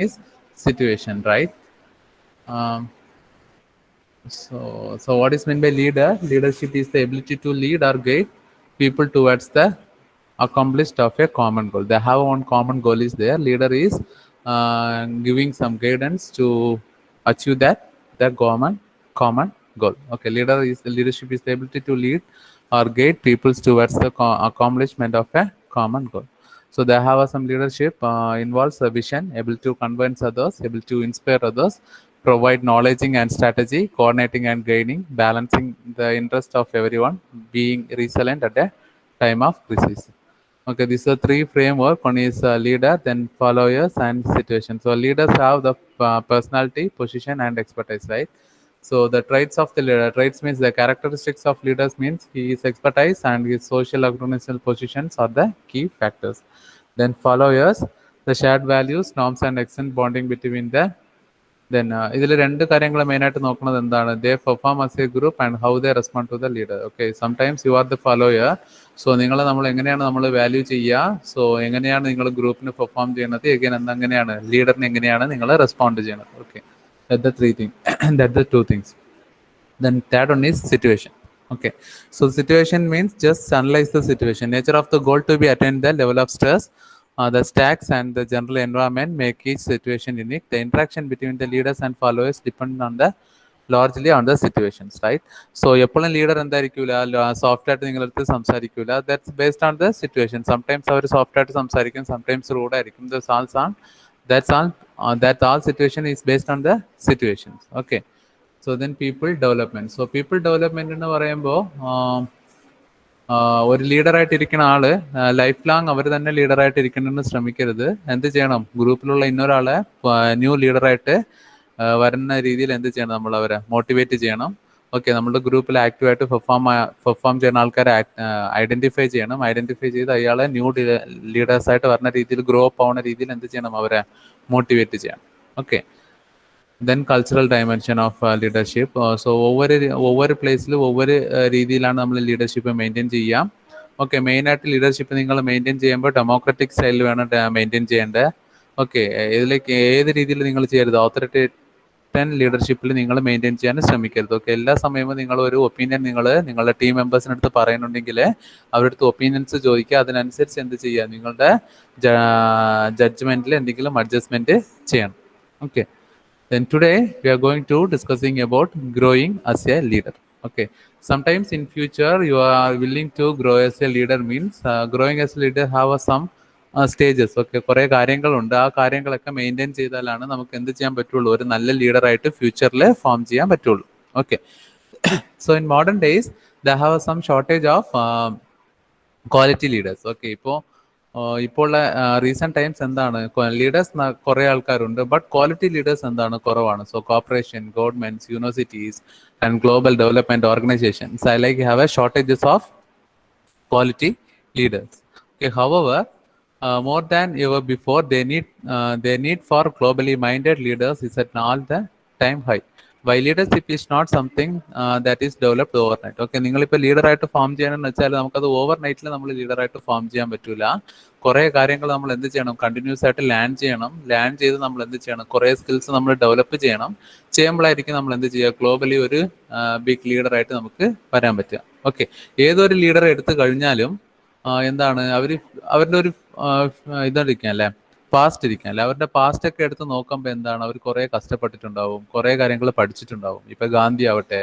is situation, right? So what is meant by leader? Leadership is the ability to lead or guide people towards the accomplished of a common goal. They have one common goal is there. Leader is giving some guidance to achieve that common goal. Okay, leadership is the ability to lead or guide people towards the accomplishment of a common goal. So they have some leadership involves a vision, able to convince others, able to inspire others, provide knowledge and strategy, coordinating and guiding, balancing the interest of everyone, being resilient at a time of crisis. Okay, these are three framework. One is leader, then followers, and situation. So leaders have the personality, position, and expertise, right? So the traits of the leader, traits means the characteristics of leaders means his expertise and his social organizational positions are the key factors. Then followers, the shared values, norms, and extent bonding between the then ഇതിൽ രണ്ട് കാര്യങ്ങൾ മെയിനായിട്ട് നോക്കുന്നത് എന്താണ് they perform as a group and how they respond to the leader. Okay, sometimes you are the follower. So നിങ്ങളെ നമ്മൾ എങ്ങനെയാണ് നമ്മൾ വാല്യൂ ചെയ്യുക, സോ എങ്ങനെയാണ് നിങ്ങൾ ഗ്രൂപ്പിന് പെർഫോം ചെയ്യുന്നത്, എഗൈൻ എങ്ങനെയാണ് ലീഡറിന് എങ്ങനെയാണ് നിങ്ങൾ റെസ്പോണ്ട് ചെയ്യുന്നത്. Okay, that three thing that the two things. Then third one is situation. Okay, so situation means just analyze the situation. Nature of the goal to be attained, the level of stress, the stacks and the general environment make each situation unique. The interaction between the leaders and followers depend on the largely on the situations, right? So എപ്പോഴും leader എന്തായിരിക്കില്ല, soft ആയിട്ട് നിങ്ങളടുത്ത് സംസാരിക്കില്ല. That's based on the situation. Sometimes അവർ soft ആയിട്ട് സംസാരിക്കും, sometimes rude ആയിരിക്കും. That's all situation is based on the situations. Okay, so then people development. So people development എന്ന് പറയുമ്പോൾ ഒരു ലീഡറായിട്ട് ഇരിക്കുന്ന ആള് ലൈഫ് ലോങ് അവർ തന്നെ ലീഡറായിട്ട് ഇരിക്കണമെന്ന് ശ്രമിക്കരുത്. എന്ത് ചെയ്യണം, ഗ്രൂപ്പിലുള്ള ഇന്നൊരാളെ ന്യൂ ലീഡറായിട്ട് വരുന്ന രീതിയിൽ എന്ത് ചെയ്യണം, നമ്മൾ അവരെ മോട്ടിവേറ്റ് ചെയ്യണം. ഓക്കെ, നമ്മുടെ ഗ്രൂപ്പിൽ ആക്റ്റീവായിട്ട് പെർഫോം ചെയ്യുന്ന ആൾക്കാരെ ഐഡന്റിഫൈ ചെയ്യണം. ഐഡന്റിഫൈ ചെയ്ത് അയാളെ ന്യൂ ലീഡേഴ്സായിട്ട് വരുന്ന രീതിയിൽ ഗ്രോ അപ്പ് ആവുന്ന രീതിയിൽ എന്ത് ചെയ്യണം, അവരെ മോട്ടിവേറ്റ് ചെയ്യണം. Okay, then cultural dimension of leadership. So over പ്ലേസിൽ ഒവ്വൊരു രീതിയിലാണ് നമ്മൾ ലീഡർഷിപ്പ് മെയിൻറ്റെയിൻ ചെയ്യാം. ഓക്കെ, മെയിനായിട്ട് ലീഡർഷിപ്പ് നിങ്ങൾ മെയിൻറ്റെയിൻ ചെയ്യുമ്പോൾ ഡെമോക്രാറ്റിക് സ്റ്റൈലിൽ വേണം മെയിൻറ്റെയിൻ ചെയ്യേണ്ടത്. ഓക്കെ, ഇതിലേക്ക് ഏത് രീതിയിൽ നിങ്ങൾ ചെയ്യരുത്, ഓതറിറ്റേറിയൻ ലീഡർഷിപ്പിൽ നിങ്ങൾ മെയിൻറ്റെയിൻ ചെയ്യാൻ ശ്രമിക്കരുത്. ഓക്കെ, എല്ലാ സമയവും നിങ്ങൾ ഒരു ഒപ്പീനിയൻ നിങ്ങളുടെ ടീം മെമ്പേഴ്സിനടുത്ത് പറയുന്നുണ്ടെങ്കിൽ അവരുടെ അടുത്ത് ഒപ്പീനിയൻസ് ചോദിക്കുക. അതിനനുസരിച്ച് എന്ത് ചെയ്യുക, നിങ്ങളുടെ ജഡ്ജ്മെന്റിൽ എന്തെങ്കിലും അഡ്ജസ്റ്റ്മെന്റ് ചെയ്യണം. Okay, then today we are going to discussing about growing as a leader. Okay, sometimes in future you are willing to grow as a leader means growing as a leader have some stages. Okay, കുറേ കാര്യങ്ങളുണ്ട്. ആ കാര്യങ്ങളൊക്കെ maintain ചെയ്താലാണ് നമുക്ക് എന്ത് ചെയ്യാൻ പറ്റുള്ളൂ, ഒരു നല്ല ലീഡറായിട്ട് ഫ്യൂച്ചറിൽ ഫോം ചെയ്യാൻ പറ്റുള്ളൂ. Okay, so in modern days they have some shortage of quality leaders. Okay, ഇപ്പോൾ റീസെന്റ് ടൈംസ് എന്താണ്, ലീഡേഴ്സ് കുറെ ആൾക്കാരുണ്ട്, ബട്ട് ക്വാളിറ്റി ലീഡേഴ്സ് എന്താണ് കുറവാണ്. So corporation, governments, universities and global development organisations I like have A shortages of quality leaders. Okay, however, more than ever before, their need for globally minded leaders is at an all-time high. Why leadership is not something that is developed overnight. Okay, നിങ്ങളിപ്പോൾ ലീഡറായിട്ട് form ചെയ്യണമെന്ന് വെച്ചാൽ നമുക്കത് ഓവർനൈറ്റിൽ നമ്മൾ ലീഡറായിട്ട് form ചെയ്യാൻ പറ്റില്ല. കുറേ കാര്യങ്ങൾ നമ്മൾ എന്ത് ചെയ്യണം, കണ്ടിന്യൂസ് ആയിട്ട് ലാൻഡ് ചെയ്യണം. ലാൻഡ് ചെയ്ത് നമ്മൾ എന്ത് ചെയ്യണം, കുറേ സ്കിൽസ് നമ്മൾ ഡെവലപ്പ് ചെയ്യണം. ചെയ്യുമ്പോഴായിരിക്കും നമ്മൾ എന്ത് ചെയ്യുക, ഗ്ലോബലി ഒരു ബിഗ് ലീഡറായിട്ട് നമുക്ക് വരാൻ പറ്റുക. ഓക്കെ, ഏതൊരു ലീഡറെ എടുത്തു കഴിഞ്ഞാലും എന്താണ് അവരുടെ ഒരു ഇതായിരിക്കാം അല്ലേ, പാസ്റ്റ് ഇരിക്കാം അല്ലെ. അവരുടെ പാസ്റ്റ് ഒക്കെ എടുത്ത് നോക്കുമ്പോൾ എന്താണ്, അവർ കുറേ കഷ്ടപ്പെട്ടിട്ടുണ്ടാവും, കുറേ കാര്യങ്ങൾ പഠിച്ചിട്ടുണ്ടാവും. ഇപ്പൊ ഗാന്ധി ആവട്ടെ,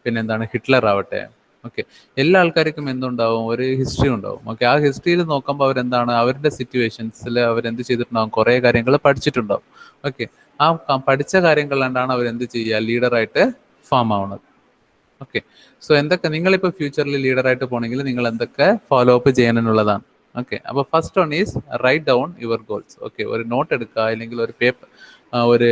പിന്നെ എന്താണ് ഹിറ്റ്ലർ ആവട്ടെ. ഓക്കെ, എല്ലാ ആൾക്കാർക്കും എന്തുണ്ടാവും, ഒരു ഹിസ്റ്ററി ഉണ്ടാവും. ഓക്കെ, ആ ഹിസ്റ്ററിയിൽ നോക്കുമ്പോൾ അവരെന്താണ്, അവരുടെ സിറ്റുവേഷൻസിൽ അവരെന്ത് ചെയ്തിട്ടുണ്ടാവും, കുറേ കാര്യങ്ങൾ പഠിച്ചിട്ടുണ്ടാവും. ഓക്കെ, ആ പഠിച്ച കാര്യങ്ങളിലാണ് അവരെന്ത് ചെയ്യുക, ലീഡറായിട്ട് ഫോം ആവുന്നത്. ഓക്കെ, സോ എന്തൊക്കെ നിങ്ങളിപ്പോൾ ഫ്യൂച്ചറിൽ ലീഡറായിട്ട് പോകണമെങ്കിൽ നിങ്ങൾ എന്തൊക്കെ ഫോളോ അപ്പ് ചെയ്യണമെന്നുള്ളതാണ്. ഓക്കെ, അപ്പോൾ first one is write down your goals. Okay, ഒരു നോട്ട് എടുക്കുക, അല്ലെങ്കിൽ ഒരു പേപ്പർ, ഒരു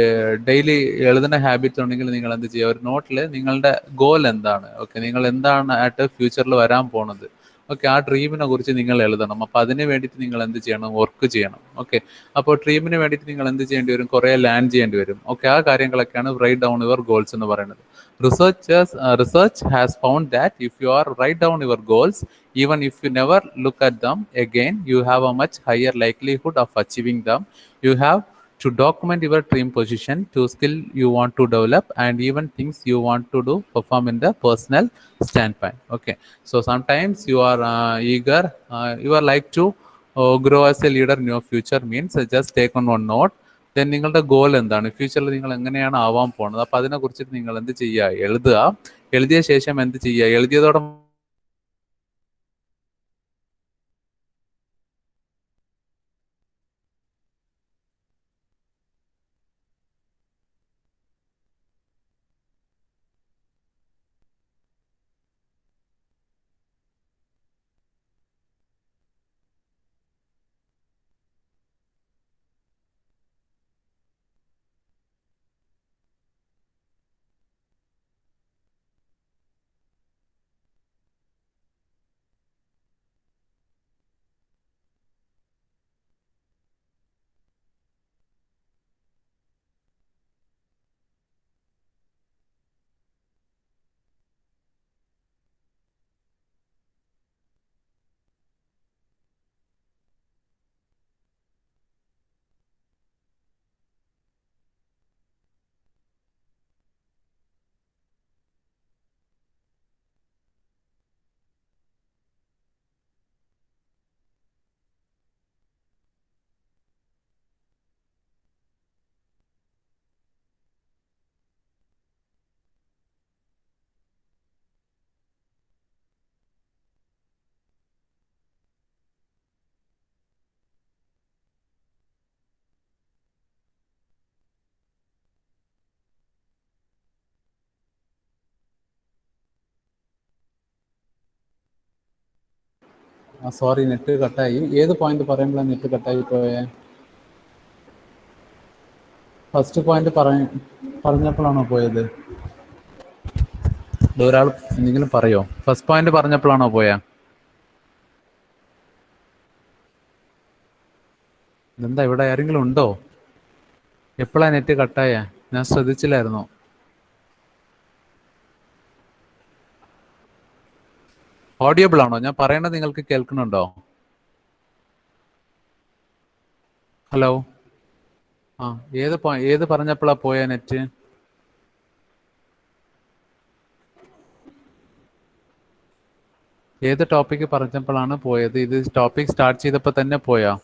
ഡെയിലി എഴുതുന്ന ഹാബിറ്റ് ഉണ്ടെങ്കിൽ നിങ്ങൾ എന്ത് ചെയ്യുക, ഒരു നോട്ടിൽ നിങ്ങളുടെ ഗോൾ എന്താണ്, ഓക്കെ, നിങ്ങൾ എന്താണ് ആയിട്ട് ഫ്യൂച്ചറിൽ വരാൻ പോണത്, ഓക്കെ, ആ ഡ്രീമിനെ കുറിച്ച് നിങ്ങൾ എഴുതണം. അപ്പോൾ അതിന് വേണ്ടിയിട്ട് നിങ്ങൾ എന്ത് ചെയ്യണം, വർക്ക് ചെയ്യണം. ഓക്കെ, അപ്പോൾ ഡ്രീമിന് വേണ്ടിയിട്ട് നിങ്ങൾ എന്ത് ചെയ്യേണ്ടി വരും, കുറേ ലാൻഡ് ചെയ്യേണ്ടി വരും. ഓക്കെ, ആ കാര്യങ്ങളൊക്കെയാണ് റൈറ്റ് ഡൗൺ യുവർ ഗോൾസ് എന്ന് പറയുന്നത്. Research has found that if you are write down your goals, even if you never look at them again, you have a much higher likelihood of achieving them. You have to document your dream position, to skill you want to develop, and even things you want to do perform in the personal standpoint. Okay, so sometimes you are eager, you are like to grow as a leader in your future means just take on one note. Then നിങ്ങളുടെ goal എന്താണ്, ഫ്യൂച്ചറിൽ നിങ്ങൾ എങ്ങനെയാണ് ആവാൻ പോകുന്നത്, അപ്പൊ അതിനെ കുറിച്ചിട്ട് നിങ്ങൾ എന്ത് ചെയ്യുക, എഴുതുക. എഴുതിയ ശേഷം എന്ത് ചെയ്യുക, എഴുതിയതോടെ സോറി നെറ്റ് കട്ടായി. ഏത് പോയിന്റ് പറയുമ്പോഴാണ് നെറ്റ് കട്ടായി പോയേ? ഫസ്റ്റ് പോയിന്റ് പറഞ്ഞപ്പോഴാണോ പോയത്? ഒരാൾ എന്തെങ്കിലും പറയോ? ഫസ്റ്റ് പോയിന്റ് പറഞ്ഞപ്പോഴാണോ പോയാ? ഇതെന്താ ഇവിടെ ആരെങ്കിലും ഉണ്ടോ? എപ്പോഴാ നെറ്റ് കട്ടായ? ഞാൻ ശ്രദ്ധിച്ചില്ലായിരുന്നു. ഓഡിയബിൾ ആണോ? ഞാൻ പറയണത് നിങ്ങൾക്ക് കേൾക്കുന്നുണ്ടോ? ഹലോ. ആ, ഏത് പറഞ്ഞപ്പോഴാ പോയ നെറ്റ്? ഏത് ടോപ്പിക് പറഞ്ഞപ്പോഴാണ് പോയത്? ഇത് ടോപ്പിക് സ്റ്റാർട്ട് ചെയ്തപ്പോൾ തന്നെ പോയാ?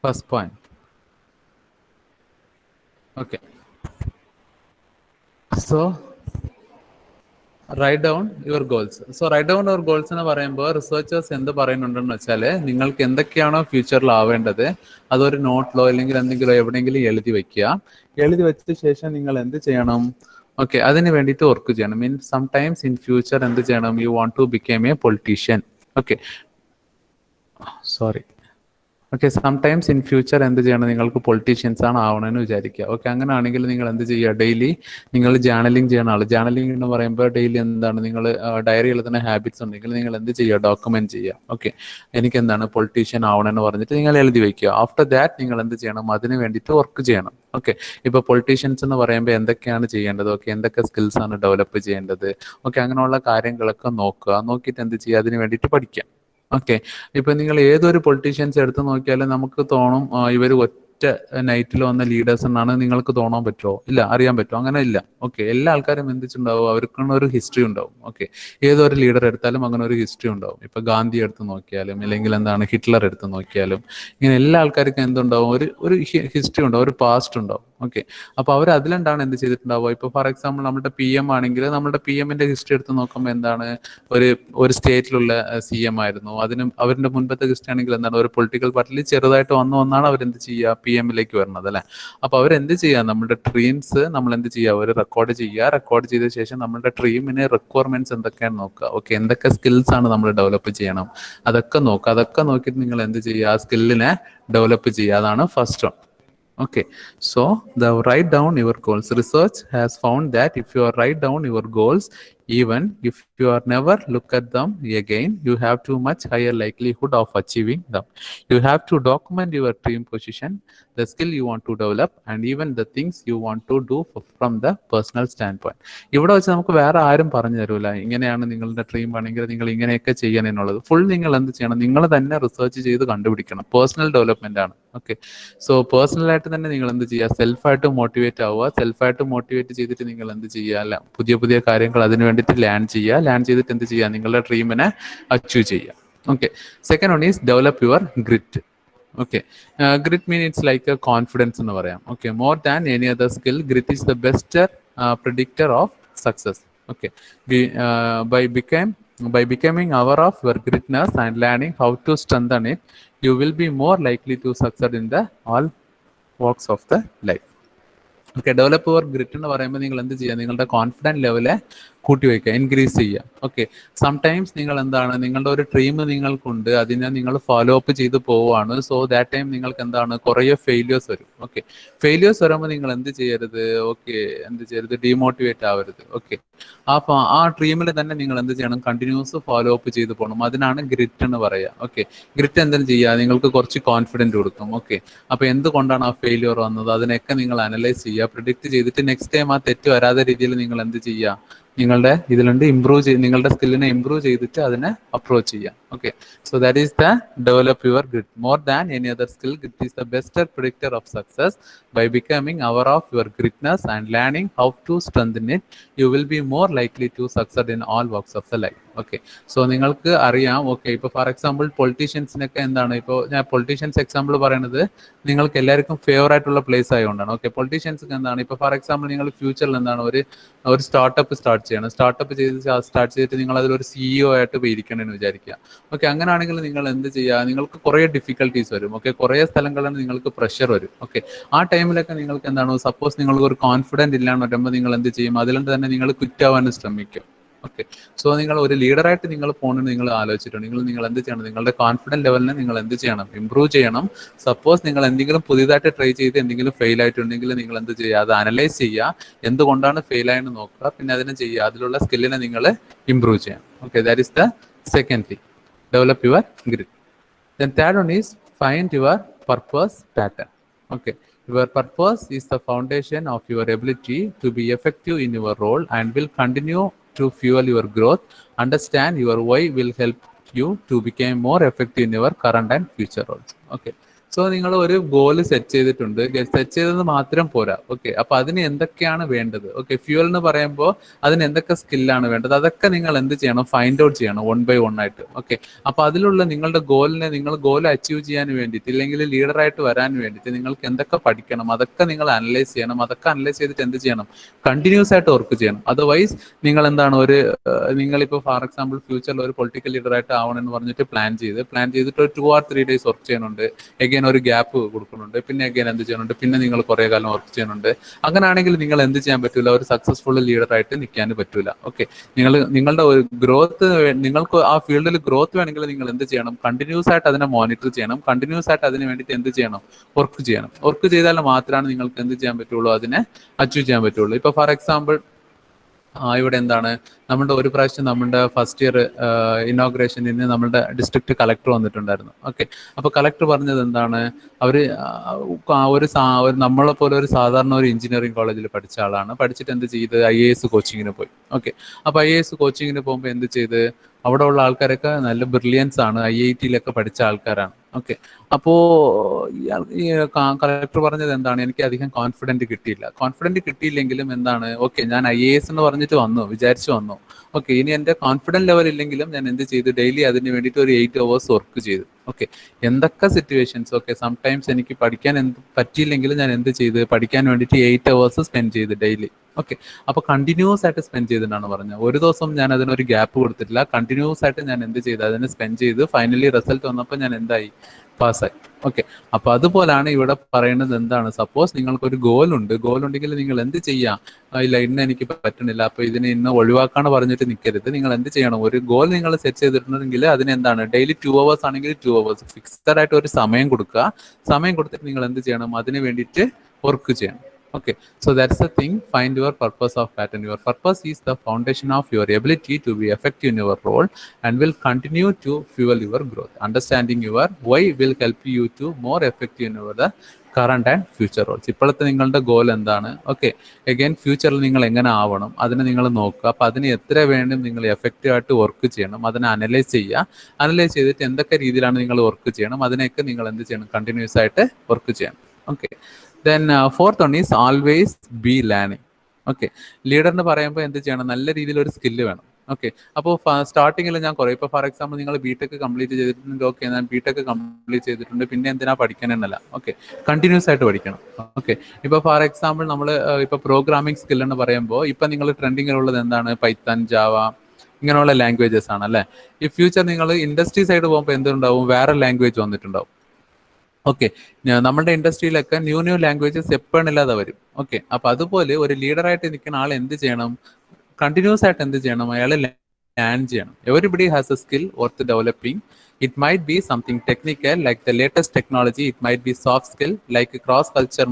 First point. Okay, so write down your goals. So write down your goals എന്ന് പറയുമ്പോൾ റിസർച്ചേഴ്സ് എന്ത് പറയുന്നുണ്ടെന്ന് വെച്ചാൽ, നിങ്ങൾക്ക് എന്തൊക്കെയാണോ ഫ്യൂച്ചറിൽ ആവേണ്ടത് അതൊരു നോട്ടിലോ അല്ലെങ്കിൽ എന്തെങ്കിലും എവിടെയെങ്കിലും എഴുതി വെക്കുക. എഴുതി വെച്ച ശേഷം നിങ്ങൾ എന്ത് ചെയ്യണം? ഓക്കെ, അതിന് വേണ്ടിയിട്ട് വർക്ക് ചെയ്യണം. മീൻ സംടൈംസ് ഇൻ ഫ്യൂച്ചർ എന്ത് ചെയ്യണം? You want to become a politician. Okay, sorry. Okay, sometimes in future എന്ത് ചെയ്യണം? നിങ്ങൾക്ക് പൊളിറ്റീഷ്യൻസ് ആണ് ആവണമെന്ന് വിചാരിക്കുക. ഓക്കെ, അങ്ങനെ ആണെങ്കിൽ നിങ്ങൾ എന്ത് ചെയ്യുക? ഡെയിലി നിങ്ങൾ ജേർണലിംഗ് ചെയ്യുന്ന ആൾ. ജേർണലിംഗ് എന്ന് പറയുമ്പോൾ ഡെയിലി എന്താണ്, നിങ്ങൾ ഡയറി എഴുതുന്ന ഹാബിറ്റ്സ് ഉണ്ടെങ്കിൽ നിങ്ങൾ എന്ത് ചെയ്യുക? ഡോക്യുമെന്റ് ചെയ്യുക. ഓക്കെ, എനിക്ക് എന്താണ് പൊളിറ്റീഷ്യൻ ആവണമെന്ന് പറഞ്ഞിട്ട് നിങ്ങൾ എഴുതി വെക്കുക. ആഫ്റ്റർ ദാറ്റ് നിങ്ങൾ എന്ത് ചെയ്യണം? അതിന് വേണ്ടിയിട്ട് വർക്ക് ചെയ്യണം. ഓക്കെ, ഇപ്പൊ പൊളിറ്റീഷ്യൻസ് എന്ന് പറയുമ്പോൾ എന്തൊക്കെയാണ് ചെയ്യേണ്ടത്? ഓക്കെ, എന്തൊക്കെ സ്കിൽസ് ആണ് ഡെവലപ്പ് ചെയ്യേണ്ടത്? ഓക്കെ, അങ്ങനെയുള്ള കാര്യങ്ങളൊക്കെ നോക്കുക. നോക്കിയിട്ട് എന്ത് ചെയ്യുക? അതിന് വേണ്ടിയിട്ട് പഠിക്കുക. ഓക്കെ, ഇപ്പൊ നിങ്ങൾ ഏതൊരു പൊളിറ്റീഷ്യൻസ് എടുത്ത് നോക്കിയാലും നമുക്ക് തോന്നും ഇവർ ഒറ്റ നൈറ്റിൽ വന്ന ലീഡേഴ്സ് എന്നാണ്. നിങ്ങൾക്ക് തോന്നാൻ പറ്റുമോ? ഇല്ല. അറിയാൻ പറ്റുമോ? അങ്ങനെ ഇല്ല. ഓക്കെ, എല്ലാ ആൾക്കാരും എന്തിച്ചുണ്ടാവും? അവർക്കാണ് ഒരു ഹിസ്റ്ററി ഉണ്ടാവും. ഓക്കെ, ഏതൊരു ലീഡർ എടുത്താലും അങ്ങനെ ഒരു ഹിസ്റ്ററി ഉണ്ടാവും. ഇപ്പൊ ഗാന്ധി എടുത്ത് നോക്കിയാലും അല്ലെങ്കിൽ എന്താണ് ഹിറ്റ്ലർ എടുത്ത് നോക്കിയാലും ഇങ്ങനെ എല്ലാ ആൾക്കാർക്കും എന്തുണ്ടാവും? ഒരു ഹിസ്റ്ററി ഉണ്ടാവും, ഒരു പാസ്റ്റ് ഉണ്ടാവും. ഓക്കെ, അപ്പൊ അവർ അതിലെന്താണ് എന്ത് ചെയ്തിട്ടുണ്ടാവുക? ഇപ്പൊ ഫോർ എക്സാമ്പിൾ നമ്മുടെ PM ആണെങ്കിൽ നമ്മുടെ PMന്റെ ഹിസ്റ്ററി എടുത്ത് നോക്കുമ്പോൾ എന്താണ്? ഒരു സ്റ്റേറ്റിലുള്ള CM ആയിരുന്നു. അവരുടെ മുൻപത്തെ ഹിസ്റ്ററി ആണെങ്കിൽ എന്താണ്? ഒരു പൊളിറ്റിക്കൽ പാർട്ടിയിൽ ചെറുതായിട്ട് വന്നാണ് അവരെന്ത് ചെയ്യുക? PM-ലേക്ക് വരുന്നത് അല്ലെ. അപ്പൊ അവരെന്ത് ചെയ്യുക? നമ്മുടെ ഡ്രീംസ് നമ്മൾ എന്ത് ചെയ്യുക? അവർ റെക്കോർഡ് ചെയ്യുക. റെക്കോർഡ് ചെയ്ത ശേഷം നമ്മുടെ ഡ്രീമിന് റിക്വയർമെന്റ്സ് എന്തൊക്കെയാണ് നോക്കുക. ഓക്കെ, എന്തൊക്കെ സ്കിൽസ് ആണ് നമ്മൾ ഡെവലപ്പ് ചെയ്യണം അതൊക്കെ നോക്കുക. അതൊക്കെ നോക്കിയിട്ട് നിങ്ങൾ എന്ത് ചെയ്യുക? ആ സ്കില്ലിനെ ഡെവലപ്പ് ചെയ്യുക. അതാണ് first one. Okay, so write down your goals. Research has found that if you write down your goals, Even if you are never look at them again, you have too much higher likelihood of achieving them. You have to document your dream position, the skill you want to develop, and even the things you want to do from the personal standpoint. ഇവിടെ വെച്ച് നമുക്ക് വേറെ ആരും പറഞ്ഞു തരൂല ഇങ്ങനെയാണ് നിങ്ങളുടെ dream ആണെങ്കിൽ നിങ്ങൾ ഇങ്ങനെയൊക്കെ ചെയ്യണം എന്നുള്ളത്. ഫുൾ നിങ്ങൾ എന്ത് ചെയ്യണം, നിങ്ങൾ തന്നെ റിസർച്ച് ചെയ്ത് കണ്ടുപിടിക്കണം. പേഴ്സണൽ ഡെവലപ്മെന്റ് ആണ്. ഓക്കെ, സോ പേഴ്സണലായിട്ട് തന്നെ നിങ്ങൾ എന്ത് ചെയ്യുക, സെൽഫായിട്ട് മോട്ടിവേറ്റ് ആവുക. സെൽഫായിട്ട് മോട്ടിവേറ്റ് ചെയ്തിട്ട് നിങ്ങൾ എന്ത് ചെയ്യുക, അല്ല പുതിയ പുതിയ കാര്യങ്ങൾ അതിന് വേണ്ടിയിട്ട് ലേൺ ചെയ്യുക. ലേൺ ചെയ്തിട്ട് എന്ത് ചെയ്യുക, നിങ്ങളുടെ ഡ്രീമിനെ അച്ചീവ് ചെയ്യുക. Okay, second one is develop your grit. Okay, grit mean it's like A confidence എന്ന് പറയാം. Okay, more than any other skill grit is the best predictor of success. Okay, by becoming aware of your greatness and learning how to strengthen it, you will be more likely to succeed in the all walks of the life. Okay, develop your grit എന്ന് പറയുമ്പോൾ നിങ്ങൾ എന്ത് ചെയ്യുക, നിങ്ങളുടെ confident ലെവലെ കൂട്ടി വയ്ക്കുക, increase ചെയ്യുക. Okay, sometimes നിങ്ങൾ എന്താണ്, നിങ്ങളുടെ ഒരു ഡ്രീം നിങ്ങൾക്കുണ്ട്, അതിനെ നിങ്ങൾ ഫോളോ അപ്പ് ചെയ്ത് പോവുകയാണ്. സോ ദാറ്റ് ടൈം നിങ്ങൾക്ക് എന്താണ്, കുറേ ഫെയിലിയേഴ്സ് വരും. ഓക്കെ, ഫെയിലിയേഴ്സ് വരുമ്പോൾ നിങ്ങൾ എന്ത് ചെയ്യരുത്, ഓക്കെ എന്ത് ചെയ്യരുത്, ഡീമോട്ടിവേറ്റ് ആവരുത്. ഓക്കെ, അപ്പോൾ ആ ഡ്രീമിൽ തന്നെ നിങ്ങൾ എന്ത് ചെയ്യണം, കണ്ടിന്യൂസ് ഫോളോ അപ്പ് ചെയ്ത് പോകണം. അതിനാണ് ഗ്രിറ്റ് എന്ന് പറയുക. ഓക്കെ, ഗ്രിറ്റ് എന്തെങ്കിലും ചെയ്യുക, നിങ്ങൾക്ക് കുറച്ച് കോൺഫിഡൻറ്റ് കൊടുക്കും. ഓക്കെ, അപ്പോൾ എന്തുകൊണ്ടാണ് ആ ഫെയിലിയർ വന്നത്, അതിനൊക്കെ നിങ്ങൾ അനലൈസ് ചെയ്യുക, പ്രിഡിക്റ്റ് ചെയ്തിട്ട് നെക്സ്റ്റ് ടൈം ആ തെറ്റ് വരാത്ത രീതിയിൽ നിങ്ങൾ എന്ത് ചെയ്യുക, നിങ്ങളുടെ ഇതിലുണ്ട് ഇംപ്രൂവ് ചെയ്ത്, നിങ്ങളുടെ സ്കില്ലിനെ ഇംപ്രൂവ് ചെയ്തിട്ട് അതിനെ അപ്രോച്ച് ചെയ്യാം. Okay, so that is the develop your grit. More than any other skill, grit is the best predictor of success. By becoming aware of your grittiness and learning how to strengthen it, you will be more likely to succeed in all works of the life. Okay, so നിങ്ങൾക്ക് അറിയാം. Okay, ഇപ്പോൾ for example പൊളിറ്റീഷ്യൻസിനൊക്കെ എന്താണ്, ഇപ്പോൾ ഞാൻ politicians example പറയുന്നത് നിങ്ങൾക്ക് എല്ലാവർക്കും favour ആയിട്ടുള്ള പ്ലേസ് ആയതുകൊണ്ടാണ്. ഓക്കെ, പൊളിറ്റീഷ്യൻസ് എന്താണ്, ഇപ്പോൾ ഫോർ എക്സാമ്പിൾ നിങ്ങൾ ഫ്യൂച്ചറിൽ എന്താണ് ഒരു സ്റ്റാർട്ടപ്പ് സ്റ്റാർട്ട് ചെയ്യണം. സ്റ്റാർട്ടപ്പ് സ്റ്റാർട്ട് ചെയ്തിട്ട് നിങ്ങൾ അതിലൊരു CEO ആയിട്ട് ഇരിക്കണമെന്ന് വിചാരിക്കുക. ഓക്കെ, അങ്ങനെയാണെങ്കിൽ നിങ്ങൾ എന്ത് ചെയ്യുക, നിങ്ങൾക്ക് കുറേ ഡിഫിക്കൽട്ടീസ് വരും. ഓക്കെ, കുറേ സ്ഥലങ്ങളിൽ നിങ്ങൾക്ക് പ്രഷർ വരും. ഓക്കെ, ആ ടൈമിലൊക്കെ നിങ്ങൾക്ക് എന്താണ്, സപ്പോസ് നിങ്ങൾക്ക് ഒരു കോൺഫിഡൻറ്റ് ഇല്ലാന്ന് പറയുമ്പോൾ നിങ്ങൾ എന്ത് ചെയ്യും, അതിലുണ്ട് തന്നെ നിങ്ങൾ ക്വിറ്റ് ആവാനും ശ്രമിക്കും. ഓക്കെ, സോ നിങ്ങൾ ഒരു ലീഡറായിട്ട് നിങ്ങൾ പോകണമെന്ന് നിങ്ങൾ ആലോചിച്ചിട്ടുണ്ട്. നിങ്ങൾ എന്ത് ചെയ്യണം, നിങ്ങളുടെ കോൺഫിഡൻറ്റ് ലെവലിനെ നിങ്ങൾ എന്ത് ചെയ്യണം, ഇംപ്രൂവ് ചെയ്യണം. സപ്പോസ് നിങ്ങൾ എന്തെങ്കിലും പുതിയതായിട്ട് ട്രൈ ചെയ്ത് എന്തെങ്കിലും ഫെയിൽ ആയിട്ടുണ്ടെങ്കിൽ നിങ്ങൾ എന്ത് ചെയ്യുക, അത് അനലൈസ് ചെയ്യുക, എന്തുകൊണ്ടാണ് ഫെയിൽ ആയെന്ന് നോക്കുക, പിന്നെ അതിനെ ചെയ്യുക, അതിലുള്ള സ്കില്ലിനെ നിങ്ങൾ ഇംപ്രൂവ് ചെയ്യാം. Okay, that is the second thing, develop your grit. Then third one is find your purpose pattern. Okay, your purpose is the foundation of your ability to be effective in your role and will continue to fuel your growth. Understand your why will help you to become more effective in your current and future roles. Okay, so നിങ്ങൾ ഒരു goal set ചെയ്തിട്ടുണ്ട്, set ചെയ്തത് മാത്രം പോരാ. Okay, അപ്പൊ അതിന് എന്തൊക്കെയാണ് വേണ്ടത്. ഓക്കെ, ഫ്യൂവൽ എന്ന് പറയുമ്പോൾ അതിന് എന്തൊക്കെ സ്കില്ലാണ് വേണ്ടത്, അതൊക്കെ നിങ്ങൾ എന്ത് ചെയ്യണം, ഫൈൻഡ് ഔട്ട് ചെയ്യണം 1 by 1 ആയിട്ട്. ഓക്കെ, അപ്പൊ അതിലുള്ള നിങ്ങളുടെ ഗോളിനെ, നിങ്ങൾ ഗോൾ അച്ചീവ് ചെയ്യാൻ വേണ്ടിയിട്ട്, ഇല്ലെങ്കിൽ ലീഡറായിട്ട് വരാൻ വേണ്ടിയിട്ട് നിങ്ങൾക്ക് എന്തൊക്കെ പഠിക്കണം, അതൊക്കെ നിങ്ങൾ അനലൈസ് ചെയ്യണം. അതൊക്കെ അനലൈസ് ചെയ്തിട്ട് എന്ത് ചെയ്യണം, കണ്ടിന്യൂസ് ആയിട്ട് വർക്ക് ചെയ്യണം. അതർവൈസ് നിങ്ങൾ എന്താണ്, നിങ്ങളിപ്പോൾ ഫോർ എക്സാമ്പിൾ ഫ്യൂച്ചറിൽ ഒരു പൊളിറ്റിക്കൽ ലീഡറായിട്ട് ആവണമെന്ന് പറഞ്ഞിട്ട് പ്ലാൻ ചെയ്തിട്ട് ഒരു 2 or 3 days വർക്ക് ചെയ്യുന്നുണ്ട്, എഗെയിൻ ഒരു ഗ്യാപ്പ് കൊടുക്കുന്നുണ്ട്, പിന്നെ എഗെയിൻ എന്ത് ചെയ്യുന്നുണ്ട്, പിന്നെ നിങ്ങൾ കുറേ കാലം വർക്ക് ചെയ്യുന്നുണ്ട്. അങ്ങനെയാണെങ്കിൽ നിങ്ങൾ എന്ത് ചെയ്യാൻ പറ്റില്ല, ഒരു സക്സസ്ഫുൾ ലീഡറായിട്ട് നിൽക്കാൻ പറ്റില്ല. ഓക്കെ, നിങ്ങളുടെ ഒരു ഗ്രോത്ത്, നിങ്ങൾക്ക് ആ ഫീൽഡിൽ ഗ്രോത്ത് വേണമെങ്കിൽ നിങ്ങൾ എന്ത് ചെയ്യണം, കണ്ടിന്യൂസ് ആയിട്ട് അതിനെ മോണിറ്റർ ചെയ്യണം, കണ്ടിന്യൂസ് ആയിട്ട് അതിന് വേണ്ടിയിട്ട് എന്ത് ചെയ്യണം, വർക്ക് ചെയ്യണം. വർക്ക് ചെയ്താൽ മാത്രമാണ് നിങ്ങൾക്ക് എന്ത് ചെയ്യാൻ പറ്റുള്ളൂ, അതിനെ അച്ചീവ് ചെയ്യാൻ പറ്റുള്ളൂ. ഇപ്പോൾ ഫോർ എക്സാമ്പിൾ ഇവിടെ എന്താണ്, നമ്മുടെ ഒരു പ്രാവശ്യം നമ്മുടെ ഫസ്റ്റ് ഇയർ ഇനോഗ്രേഷനിന് നമ്മുടെ ഡിസ്ട്രിക്ട് കളക്ടർ വന്നിട്ടുണ്ടായിരുന്നു. ഓക്കെ, അപ്പോൾ കളക്ടർ പറഞ്ഞത് എന്താണ്, അവര് നമ്മളെ പോലെ ഒരു സാധാരണ ഒരു എഞ്ചിനീയറിംഗ് കോളേജിൽ പഠിച്ച ആളാണ്. പഠിച്ചിട്ട് എന്ത് ചെയ്ത് IAS കോച്ചിങ്ങിന് പോയി. ഓക്കെ, അപ്പോൾ IAS കോച്ചിങ്ങിന് പോകുമ്പോൾ എന്ത് ചെയ്ത്, അവിടെ ഉള്ള ആൾക്കാരൊക്കെ നല്ല ബ്രില്യൻസ് ആണ്, IIT-ലൊക്കെ പഠിച്ച ആൾക്കാരാണ്. ഓക്കെ, അപ്പോൾ ഈ കളക്ടർ പറഞ്ഞത് എന്താണ്, എനിക്ക് അധികം കോൺഫിഡൻറ്റ് കിട്ടിയില്ലെങ്കിലും എന്താണ്, ഓക്കെ ഞാൻ IAS എന്ന് പറഞ്ഞിട്ട് വിചാരിച്ചു വന്നു. ഓക്കെ, ഇനി എൻ്റെ കോൺഫിഡൻറ്റ് ലെവൽ ഇല്ലെങ്കിലും ഞാൻ എന്ത് ചെയ്തു, ഡെയിലി അതിന് വേണ്ടിയിട്ട് ഒരു 8 hours വർക്ക് ചെയ്തു. ഓക്കെ, എന്തൊക്കെ സിറ്റുവേഷൻസ്, ഓക്കെ സംടൈംസ് എനിക്ക് പഠിക്കാൻ പറ്റിയില്ലെങ്കിലും ഞാൻ എന്ത് ചെയ്ത്, പഠിക്കാൻ വേണ്ടിയിട്ട് 8 hours സ്പെൻഡ് ചെയ്ത് ഡെയിലി. ഓക്കെ, അപ്പോൾ കണ്ടിന്യൂസ് ആയിട്ട് സ്പെൻഡ് ചെയ്തിട്ടാണ് പറഞ്ഞത്. ഒരു ദിവസം ഞാൻ അതിനൊരു ഗ്യാപ്പ് കൊടുത്തിട്ടില്ല, കണ്ടിന്യൂസ് ആയിട്ട് ഞാൻ എന്ത് ചെയ്ത്, അതിനെ സ്പെൻഡ് ചെയ്ത് ഫൈനലി റിസൾട്ട് വന്നപ്പോൾ ഞാൻ എന്തായി, പാസ്സായി. ഓക്കെ, അപ്പൊ അതുപോലാണ് ഇവിടെ പറയുന്നത് എന്താണ്, സപ്പോസ് നിങ്ങൾക്കൊരു ഗോൾ ഉണ്ടെങ്കിൽ നിങ്ങൾ എന്ത് ചെയ്യാം, ഇല്ല ഇന്ന് എനിക്ക് പറ്റണില്ല, അപ്പൊ ഇതിനെ ഇന്ന് ഒഴിവാക്കാണ് പറഞ്ഞിട്ട് നിൽക്കരുത്. നിങ്ങൾ എന്ത് ചെയ്യണം, ഒരു ഗോൾ നിങ്ങൾ സെറ്റ് ചെയ്തിട്ടുണ്ടെങ്കിൽ അതിന് എന്താണ്, ഡെയിലി 2 hours ആണെങ്കിൽ 2 hours ഫിക്സഡ് ആയിട്ട് ഒരു സമയം കൊടുക്കുക. സമയം കൊടുത്തിട്ട് നിങ്ങൾ എന്ത് ചെയ്യണം, അതിന് വേണ്ടിയിട്ട് വർക്ക് ചെയ്യണം. Okay, so that's the thing. Find your purpose of pattern. Your purpose is the foundation of your ability to be effective in your role and will continue to fuel your growth. Understanding your why will help you to more effective in your the current and future roles. ഇപ്പോഴത്തെ നിങ്ങളുടെ goal എന്താണ്? Okay, again ഫ്യൂച്ചറിൽ നിങ്ങൾ എങ്ങനെ ആവണം അതിനെ നിങ്ങൾ നോക്കുക. അപ്പോൾ അതിന് എത്ര വേണം നിങ്ങൾ എഫക്റ്റീവായിട്ട് വർക്ക് ചെയ്യണം, അതിനെ അനലൈസ് ചെയ്യുക. അനലൈസ് ചെയ്തിട്ട് എന്തൊക്കെ രീതിയിലാണ് നിങ്ങൾ വർക്ക് ചെയ്യണം, അതിനെയൊക്കെ നിങ്ങൾ എന്ത് ചെയ്യണം, കണ്ടിന്യൂസ് ആയിട്ട് വർക്ക് ചെയ്യണം. Okay, then fourth one is always be learning. Okay, ലീഡറിന് പറയുമ്പോൾ എന്ത് ചെയ്യണം, നല്ല രീതിയിൽ ഒരു സ്കില്ല് വേണം. ഓക്കെ, അപ്പോൾ സ്റ്റാർട്ടിങ്ങിൽ ഞാൻ കുറേ, ഇപ്പോൾ ഫോർ എക്സാമ്പിൾ നിങ്ങൾ ബിടെക് കംപ്ലീറ്റ് ചെയ്തിട്ടുണ്ടെങ്കിൽ ഓക്കെ, ഞാൻ ബിടെക് കംപ്ലീറ്റ് ചെയ്തിട്ടുണ്ട്, പിന്നെ എന്തിനാ പഠിക്കാനെന്നല്ല. ഓക്കെ, കണ്ടിന്യൂസ് ആയിട്ട് പഠിക്കണം. ഓക്കെ, ഇപ്പോൾ ഫോർ എക്സാമ്പിൾ നമ്മൾ ഇപ്പോൾ പ്രോഗ്രാമിംഗ് സ്കിൽ എന്ന് പറയുമ്പോൾ ഇപ്പം നിങ്ങൾ ട്രെൻഡിങ്ങിലുള്ളത് എന്താണ്, പൈത്തൺ, ജാവ ഇങ്ങനെയുള്ള ലാംഗ്വേജസ് ആണ് അല്ലേ. ഈ ഫ്യൂച്ചർ നിങ്ങൾ ഇൻഡസ്ട്രി സൈഡ് പോകുമ്പോൾ എന്തുണ്ടാവും, വേറെ ലാംഗ്വേജ് വന്നിട്ടുണ്ടാവും. ഓക്കെ, നമ്മുടെ ഇൻഡസ്ട്രിയിലൊക്കെ ന്യൂ ലാംഗ്വേജസ് എപ്പോഴില്ലാതെ വരും. ഓക്കെ, അപ്പൊ അതുപോലെ ഒരു ലീഡറായിട്ട് നിൽക്കുന്ന ആൾ എന്ത് ചെയ്യണം, കണ്ടിന്യൂസ് ആയിട്ട് എന്ത് ചെയ്യണം, അയാൾ ലേൺ ചെയ്യണം. Everybody has A skill worth developing. It might be something technical like the latest technology. It might be soft skill like cross-culture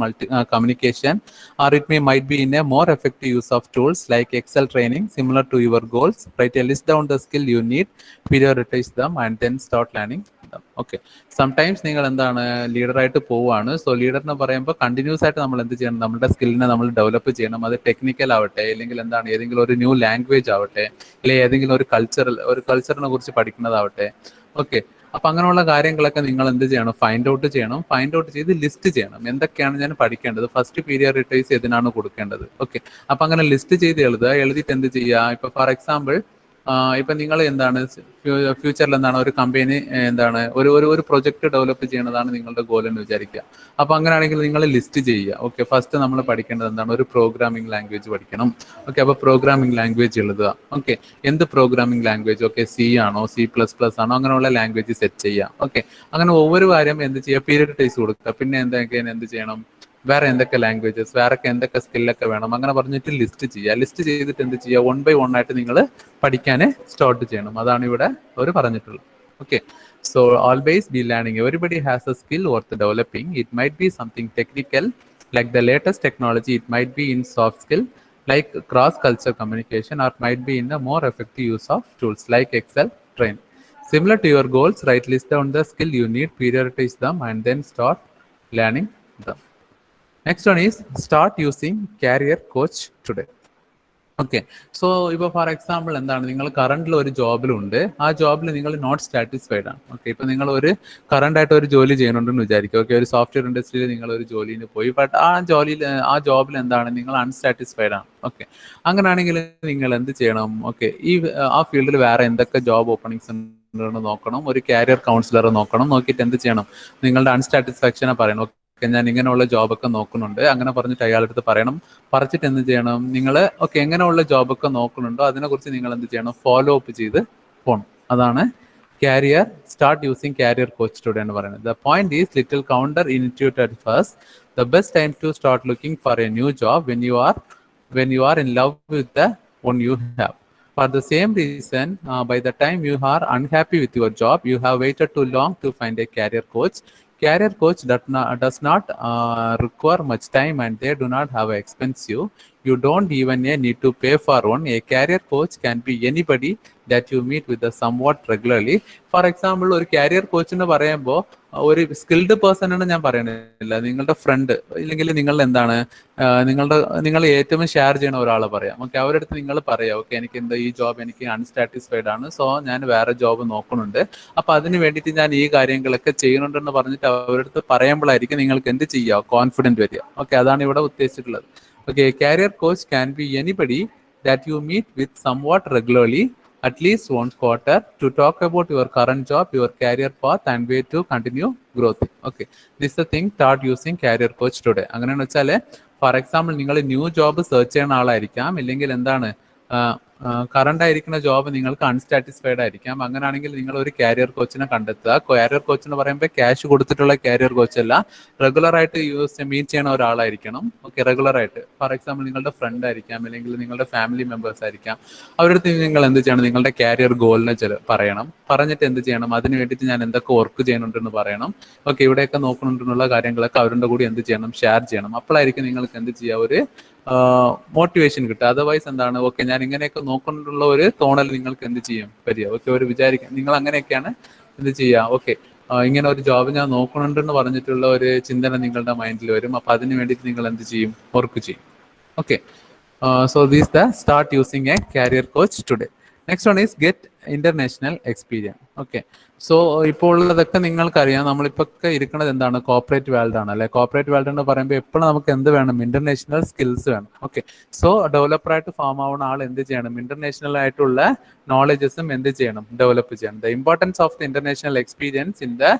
communication, or it might be in a more effective use of tools like Excel training, similar to your goals. Write a list down the skill you need, prioritize them, and then start learning them. Okay. Sometimes നിങ്ങൾ എന്താണ് ലീഡറായിട്ട് പോവുകയാണ്. So leader എന്ന് പറയുമ്പോൾ continuous ആയിട്ട് നമ്മൾ എന്ത് ചെയ്യണം, നമ്മുടെ സ്കില്ലിനെ നമ്മൾ ഡെവലപ്പ് ചെയ്യണം. അത് ടെക്നിക്കൽ ആവട്ടെ, അല്ലെങ്കിൽ എന്താണ് ഏതെങ്കിലും ഒരു ന്യൂ ലാംഗ്വേജ് ആവട്ടെ, അല്ലെങ്കിൽ ഏതെങ്കിലും ഒരു കൾച്ചറിനെ കുറിച്ച് പഠിക്കുന്നതാവട്ടെ. ഓക്കെ, അപ്പൊ അങ്ങനെയുള്ള കാര്യങ്ങളൊക്കെ നിങ്ങൾ എന്ത് ചെയ്യണം, ഫൈൻഡ് ഔട്ട് ചെയ്യണം. ഫൈൻഡ് ഔട്ട് ചെയ്ത് ലിസ്റ്റ് ചെയ്യണം, എന്തൊക്കെയാണ് ഞാൻ പഠിക്കേണ്ടത്, ഫസ്റ്റ് പീരിയോറിറ്റൈസ് ഏതിനാണ് കൊടുക്കേണ്ടത്. ഓക്കെ, അപ്പൊ അങ്ങനെ ലിസ്റ്റ് ചെയ്ത് എഴുതുക. എഴുതിയിട്ട് എന്ത് ചെയ്യുക, ഇപ്പൊ ഫോർ എക്സാമ്പിൾ ഇപ്പൊ നിങ്ങൾ എന്താണ് ഫ്യൂച്ചറിൽ എന്താണ് ഒരു കമ്പനി എന്താണ് ഒരു പ്രൊജക്ട് ഡെവലപ്പ് ചെയ്യണതാണ് നിങ്ങളുടെ ഗോൾ എന്ന് വിചാരിക്കുക. അപ്പൊ അങ്ങനെയാണെങ്കിൽ നിങ്ങൾ ലിസ്റ്റ് ചെയ്യുക. ഓക്കെ, ഫസ്റ്റ് നമ്മൾ പഠിക്കേണ്ടത് എന്താണ്, ഒരു പ്രോഗ്രാമിംഗ് ലാംഗ്വേജ് പഠിക്കണം. ഓക്കെ, അപ്പൊ പ്രോഗ്രാമിംഗ് ലാംഗ്വേജ് എഴുതുക. ഓക്കെ, എന്ത് പ്രോഗ്രാമിംഗ് ലാംഗ്വേജ്, ഓക്കെ സി ആണോ, C++ ആണോ, അങ്ങനെയുള്ള ലാംഗ്വേജ് സെറ്റ് ചെയ്യുക. ഓക്കെ, അങ്ങനെ ഒவ்வொரு കാര്യം എന്ത് ചെയ്യുക, പീരിയോഡിറ്റൈസ് കൊടുക്കുക. പിന്നെ എന്ത് ചെയ്യണം, വേറെ എന്തൊക്കെ ലാംഗ്വേജസ്, വേറെ എന്തൊക്കെ സ്കില്ലൊക്കെ വേണം, അങ്ങനെ പറഞ്ഞിട്ട് ലിസ്റ്റ് ചെയ്യുക. ലിസ്റ്റ് ചെയ്തിട്ട് എന്ത് ചെയ്യുക, 1 by 1 ആയിട്ട് നിങ്ങൾ പഠിക്കാൻ സ്റ്റാർട്ട് ചെയ്യണം. അതാണ് ഇവിടെ അവർ പറഞ്ഞിട്ടുള്ളത്. Okay, so always be learning. Everybody has A skill worth developing. It might be something technical like the latest technology. It might be in soft skill like cross-culture communication, or might be in a more effective use of tools like Excel training. Similar to your goals, write list down the skill you need, prioritize them, and then start learning them. Next one is start using career coach today. Okay, so ഇപ്പോൾ for example എന്താണ്, നിങ്ങൾ കറണ്ടിൽ ഒരു ജോബിലുണ്ട്, ആ ജോബിൽ നിങ്ങൾ not satisfied ആണ്. Okay, ഇപ്പൊ നിങ്ങൾ ഒരു കറണ്ട് ആയിട്ട് ഒരു ജോലി ചെയ്യുന്നുണ്ടെന്ന് വിചാരിക്കും. ഓക്കെ, ഒരു സോഫ്റ്റ്വെയർ ഇൻഡസ്ട്രിയിൽ നിങ്ങൾ ഒരു ജോലിന് പോയി, ബട്ട് ആ ജോബിൽ എന്താണ്, നിങ്ങൾ അൺസാറ്റിസ്ഫൈഡ് ആണ്. ഓക്കെ, അങ്ങനെയാണെങ്കിൽ നിങ്ങൾ എന്ത് ചെയ്യണം, ഓക്കെ ആ ഫീൽഡിൽ വേറെ എന്തൊക്കെ ജോബ് ഓപ്പണിങ്സ് ഉണ്ടെന്ന് നോക്കണം. ഒരു കാരിയർ കൗൺസിലറെ നോക്കണം. നോക്കിയിട്ട് എന്ത് ചെയ്യണം, നിങ്ങളുടെ അൺസാറ്റിസ്ഫാക്ഷനെ പറയണം. ഞാൻ ഇങ്ങനെയുള്ള ജോബൊക്കെ നോക്കുന്നുണ്ട്, അങ്ങനെ പറഞ്ഞിട്ട് അയാളടുത്ത് പറയണം. പറഞ്ഞിട്ട് എന്ത് ചെയ്യണം, നിങ്ങൾ ഓക്കെ എങ്ങനെയുള്ള ജോബൊക്കെ നോക്കുന്നുണ്ടോ അതിനെക്കുറിച്ച് നിങ്ങൾ എന്ത് ചെയ്യണം, ഫോളോ അപ്പ് ചെയ്ത് പോകണം. അതാണ് start using career coach today എന്ന് പറയുന്നത്. The point is little counter intuitive at first. The best time to start looking for a new job when you are in love with the one you have. For the same reason, by the time you are unhappy with your job, you have waited too long to find a career coach. Career coach does not require much time, and they do not have expensive. You don't even need to pay for one. A career coach can be anybody that you meet with somewhat regularly. For example, ഒരു carrier coach എന്ന് പറയുമ്പോൾ ഒരു skilled person ആണ് ഞാൻ പറയണില്ല, നിങ്ങളുടെ front ഇല്ലെങ്കിൽ നിങ്ങൾ എന്താണ് നിങ്ങൾ ഏറ്റവും ഷെയർ ചെയ്യണ ഒരാളെ പറയാം. ഓക്കെ, അവരുടെ അടുത്ത് നിങ്ങൾ പറയാം, ഓക്കെ എനിക്ക് ഈ ജോബ് എനിക്ക് അൺസാറ്റിസ്ഫൈഡ് ആണ്, സോ ഞാൻ വേറെ ജോബ് നോക്കുന്നുണ്ട്, അപ്പൊ അതിന് വേണ്ടിയിട്ട് ഞാൻ ഈ കാര്യങ്ങളൊക്കെ ചെയ്യുന്നുണ്ടെന്ന് പറഞ്ഞിട്ട് അവരുടെ അടുത്ത് പറയുമ്പോഴായിരിക്കും നിങ്ങൾക്ക് എന്ത് ചെയ്യുക, കോൺഫിഡൻറ്റ് വരിക. ഓക്കെ, അതാണ് ഇവിടെ ഉദ്ദേശിച്ചിട്ടുള്ളത്. Okay, career coach can be anybody that you meet with somewhat regularly, at least once quarter, to talk about your current job, your career path, and way to continue growth. Okay, this is the thing, start using career coach today. അങ്ങനെയെന്ന് വെച്ചാൽ for example നിങ്ങൾ new job search ചെയ്യുന്ന ആളായിരിക്കാം, ഇല്ലെങ്കിൽ എന്താണ് current ആയിരിക്കുന്ന job നിങ്ങൾക്ക് unsatisfied ആയിരിക്കാം. അങ്ങനെയാണെങ്കിൽ നിങ്ങൾ ഒരു കാരിയർ കോച്ചിനെ കണ്ടെത്തുക. കാരിയർ കോച്ച് എന്ന് പറയുമ്പോൾ ക്യാഷ് കൊടുത്തിട്ടുള്ള കാരിയർ കോച്ച് അല്ല, റെഗുലർ ആയിട്ട് മീറ്റ് ചെയ്യണ ഒരാളായിരിക്കണം. ഓക്കെ, റെഗുലർ ആയിട്ട്. ഫോർ എക്സാമ്പിൾ നിങ്ങളുടെ ഫ്രണ്ട് ആയിരിക്കാം, അല്ലെങ്കിൽ നിങ്ങളുടെ ഫാമിലി മെമ്പേഴ്സ് ആയിരിക്കാം. അവരുടെ അടുത്ത് നിങ്ങൾ എന്ത് ചെയ്യണം, നിങ്ങളുടെ കാരിയർ ഗോളിനെ പറയണം. പറഞ്ഞിട്ട് എന്ത് ചെയ്യണം, അതിന് വേണ്ടിയിട്ട് ഞാൻ എന്തൊക്കെ വർക്ക് ചെയ്യുന്നുണ്ടെന്ന് പറയണം. ഓക്കെ, ഇവിടെയൊക്കെ നോക്കുന്നുണ്ടെന്നുള്ള കാര്യങ്ങളൊക്കെ അവരുടെ കൂടി എന്ത് ചെയ്യണം, ഷെയർ ചെയ്യണം. അപ്പോഴായിരിക്കും നിങ്ങൾക്ക് എന്ത് ചെയ്യുക, ഒരു മോട്ടിവേഷൻ കിട്ടുക. അതർവൈസ് എന്താണ്, ഓക്കെ ഞാൻ ഇങ്ങനെയൊക്കെ നോക്കുന്നുള്ള ഒരു തോന്നൽ നിങ്ങൾക്ക് എന്ത് ചെയ്യും വരിക. ഓക്കെ, ഒരു വിചാരിക്കാം നിങ്ങൾ അങ്ങനെയൊക്കെയാണ് എന്ത് ചെയ്യുക. ഓക്കെ, ഇങ്ങനെ ഒരു ജോബ് ഞാൻ നോക്കുന്നുണ്ടെന്ന് പറഞ്ഞിട്ടുള്ള ഒരു ചിന്തന നിങ്ങളുടെ മൈൻഡിൽ വരും. അപ്പൊ അതിന് വേണ്ടിയിട്ട് നിങ്ങൾ എന്ത് ചെയ്യും, വർക്ക് ചെയ്യും. Okay, so these the start using A carrier coach today. Next one is get international experience. Okay, so ഇപ്പോൾ ഉള്ളതൊക്കെ നിങ്ങൾക്കറിയാം. നമ്മളിപ്പോ ഇരിക്കുന്നത് എന്താണ്, കോർപ്പറേറ്റ് വേൾഡ് ആണ് അല്ലെ. കോർപ്പറേറ്റ് വേൾഡ് എന്ന് പറയുമ്പോൾ എപ്പോഴും നമുക്ക് എന്ത് വേണം, ഇന്റർനാഷണൽ സ്കിൽസ് വേണം. ഓക്കെ, സോ ഡെവലപ്പറായിട്ട് ഫാം ആവുന്ന ആൾ എന്ത് ചെയ്യണം, ഇന്റർനാഷണൽ ആയിട്ടുള്ള നോളജസും എന്ത് ചെയ്യണം, ഡെവലപ്പ് ചെയ്യണം. The importance of the international experience in the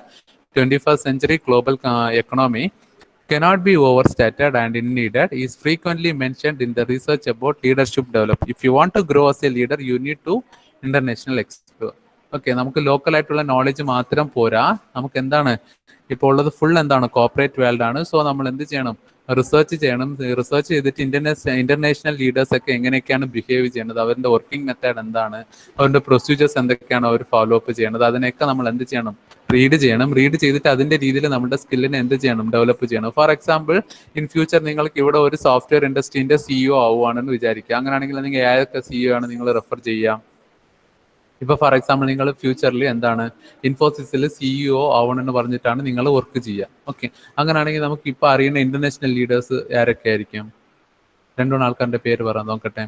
21st century global economy cannot be overstated and needed is frequently mentioned in the research about leadership development. If you want to grow as a leader, you need to international explore. Okay, നമുക്ക് local ആയിട്ടുള്ള knowledge മാത്രം പോരാ, നമുക്ക് എന്താണ് ഇപ്പോൾ ഉള്ളത് full എന്താണ്, corporate world ആണ്. സോ നമ്മൾ എന്ത് ചെയ്യണം, റിസർച്ച് ചെയ്യണം. റിസർച്ച് ചെയ്തിട്ട് ഇന്റർനാഷണൽ ലീഡേഴ്സ് ഒക്കെ എങ്ങനെയൊക്കെയാണ് ബിഹേവ് ചെയ്യുന്നത്, അവരുടെ വർക്കിംഗ് മെത്തേഡ് എന്താണ്, അവരുടെ പ്രൊസീജിയേഴ്സ് എന്തൊക്കെയാണ് അവർ ഫോളോ അപ്പ് ചെയ്യുന്നത്, അതിനൊക്കെ നമ്മൾ എന്ത് ചെയ്യണം, റീഡ് ചെയ്യണം. റീഡ് ചെയ്തിട്ട് അതിന്റെ രീതിയിൽ നമ്മുടെ സ്കില്ലിനെ എന്ത് ചെയ്യണം, ഡെവലപ്പ് ചെയ്യണം. ഫോർ എക്സാമ്പിൾ, ഇൻ ഫ്യൂച്ചർ നിങ്ങൾക്ക് ഇവിടെ ഒരു സോഫ്റ്റ്വെയർ ഇൻഡസ്ട്രീന്റെ സിഇഒ ആവുകയാണെന്ന് വിചാരിക്കുക. അങ്ങനെയാണെങ്കിൽ നിങ്ങൾ ഏതൊക്കെ സിഇഒ ആണ് നിങ്ങൾ റെഫർ ചെയ്യുക. ഇപ്പൊ ഫോർ എക്സാമ്പിൾ നിങ്ങൾ ഫ്യൂച്ചറിൽ എന്താണ്, ഇൻഫോസിസിൽ സിഇഒ ആവണമെന്ന് പറഞ്ഞിട്ടാണ് നിങ്ങൾ വർക്ക് ചെയ്യുക. ഓക്കെ, അങ്ങനെയാണെങ്കിൽ നമുക്ക് ഇപ്പൊ അറിയുന്ന ഇന്റർനാഷണൽ ലീഡേഴ്സ് ആരൊക്കെ ആയിരിക്കും, രണ്ടു ആൾക്കാരുടെ പേര് പറയാൻ നോക്കട്ടെ.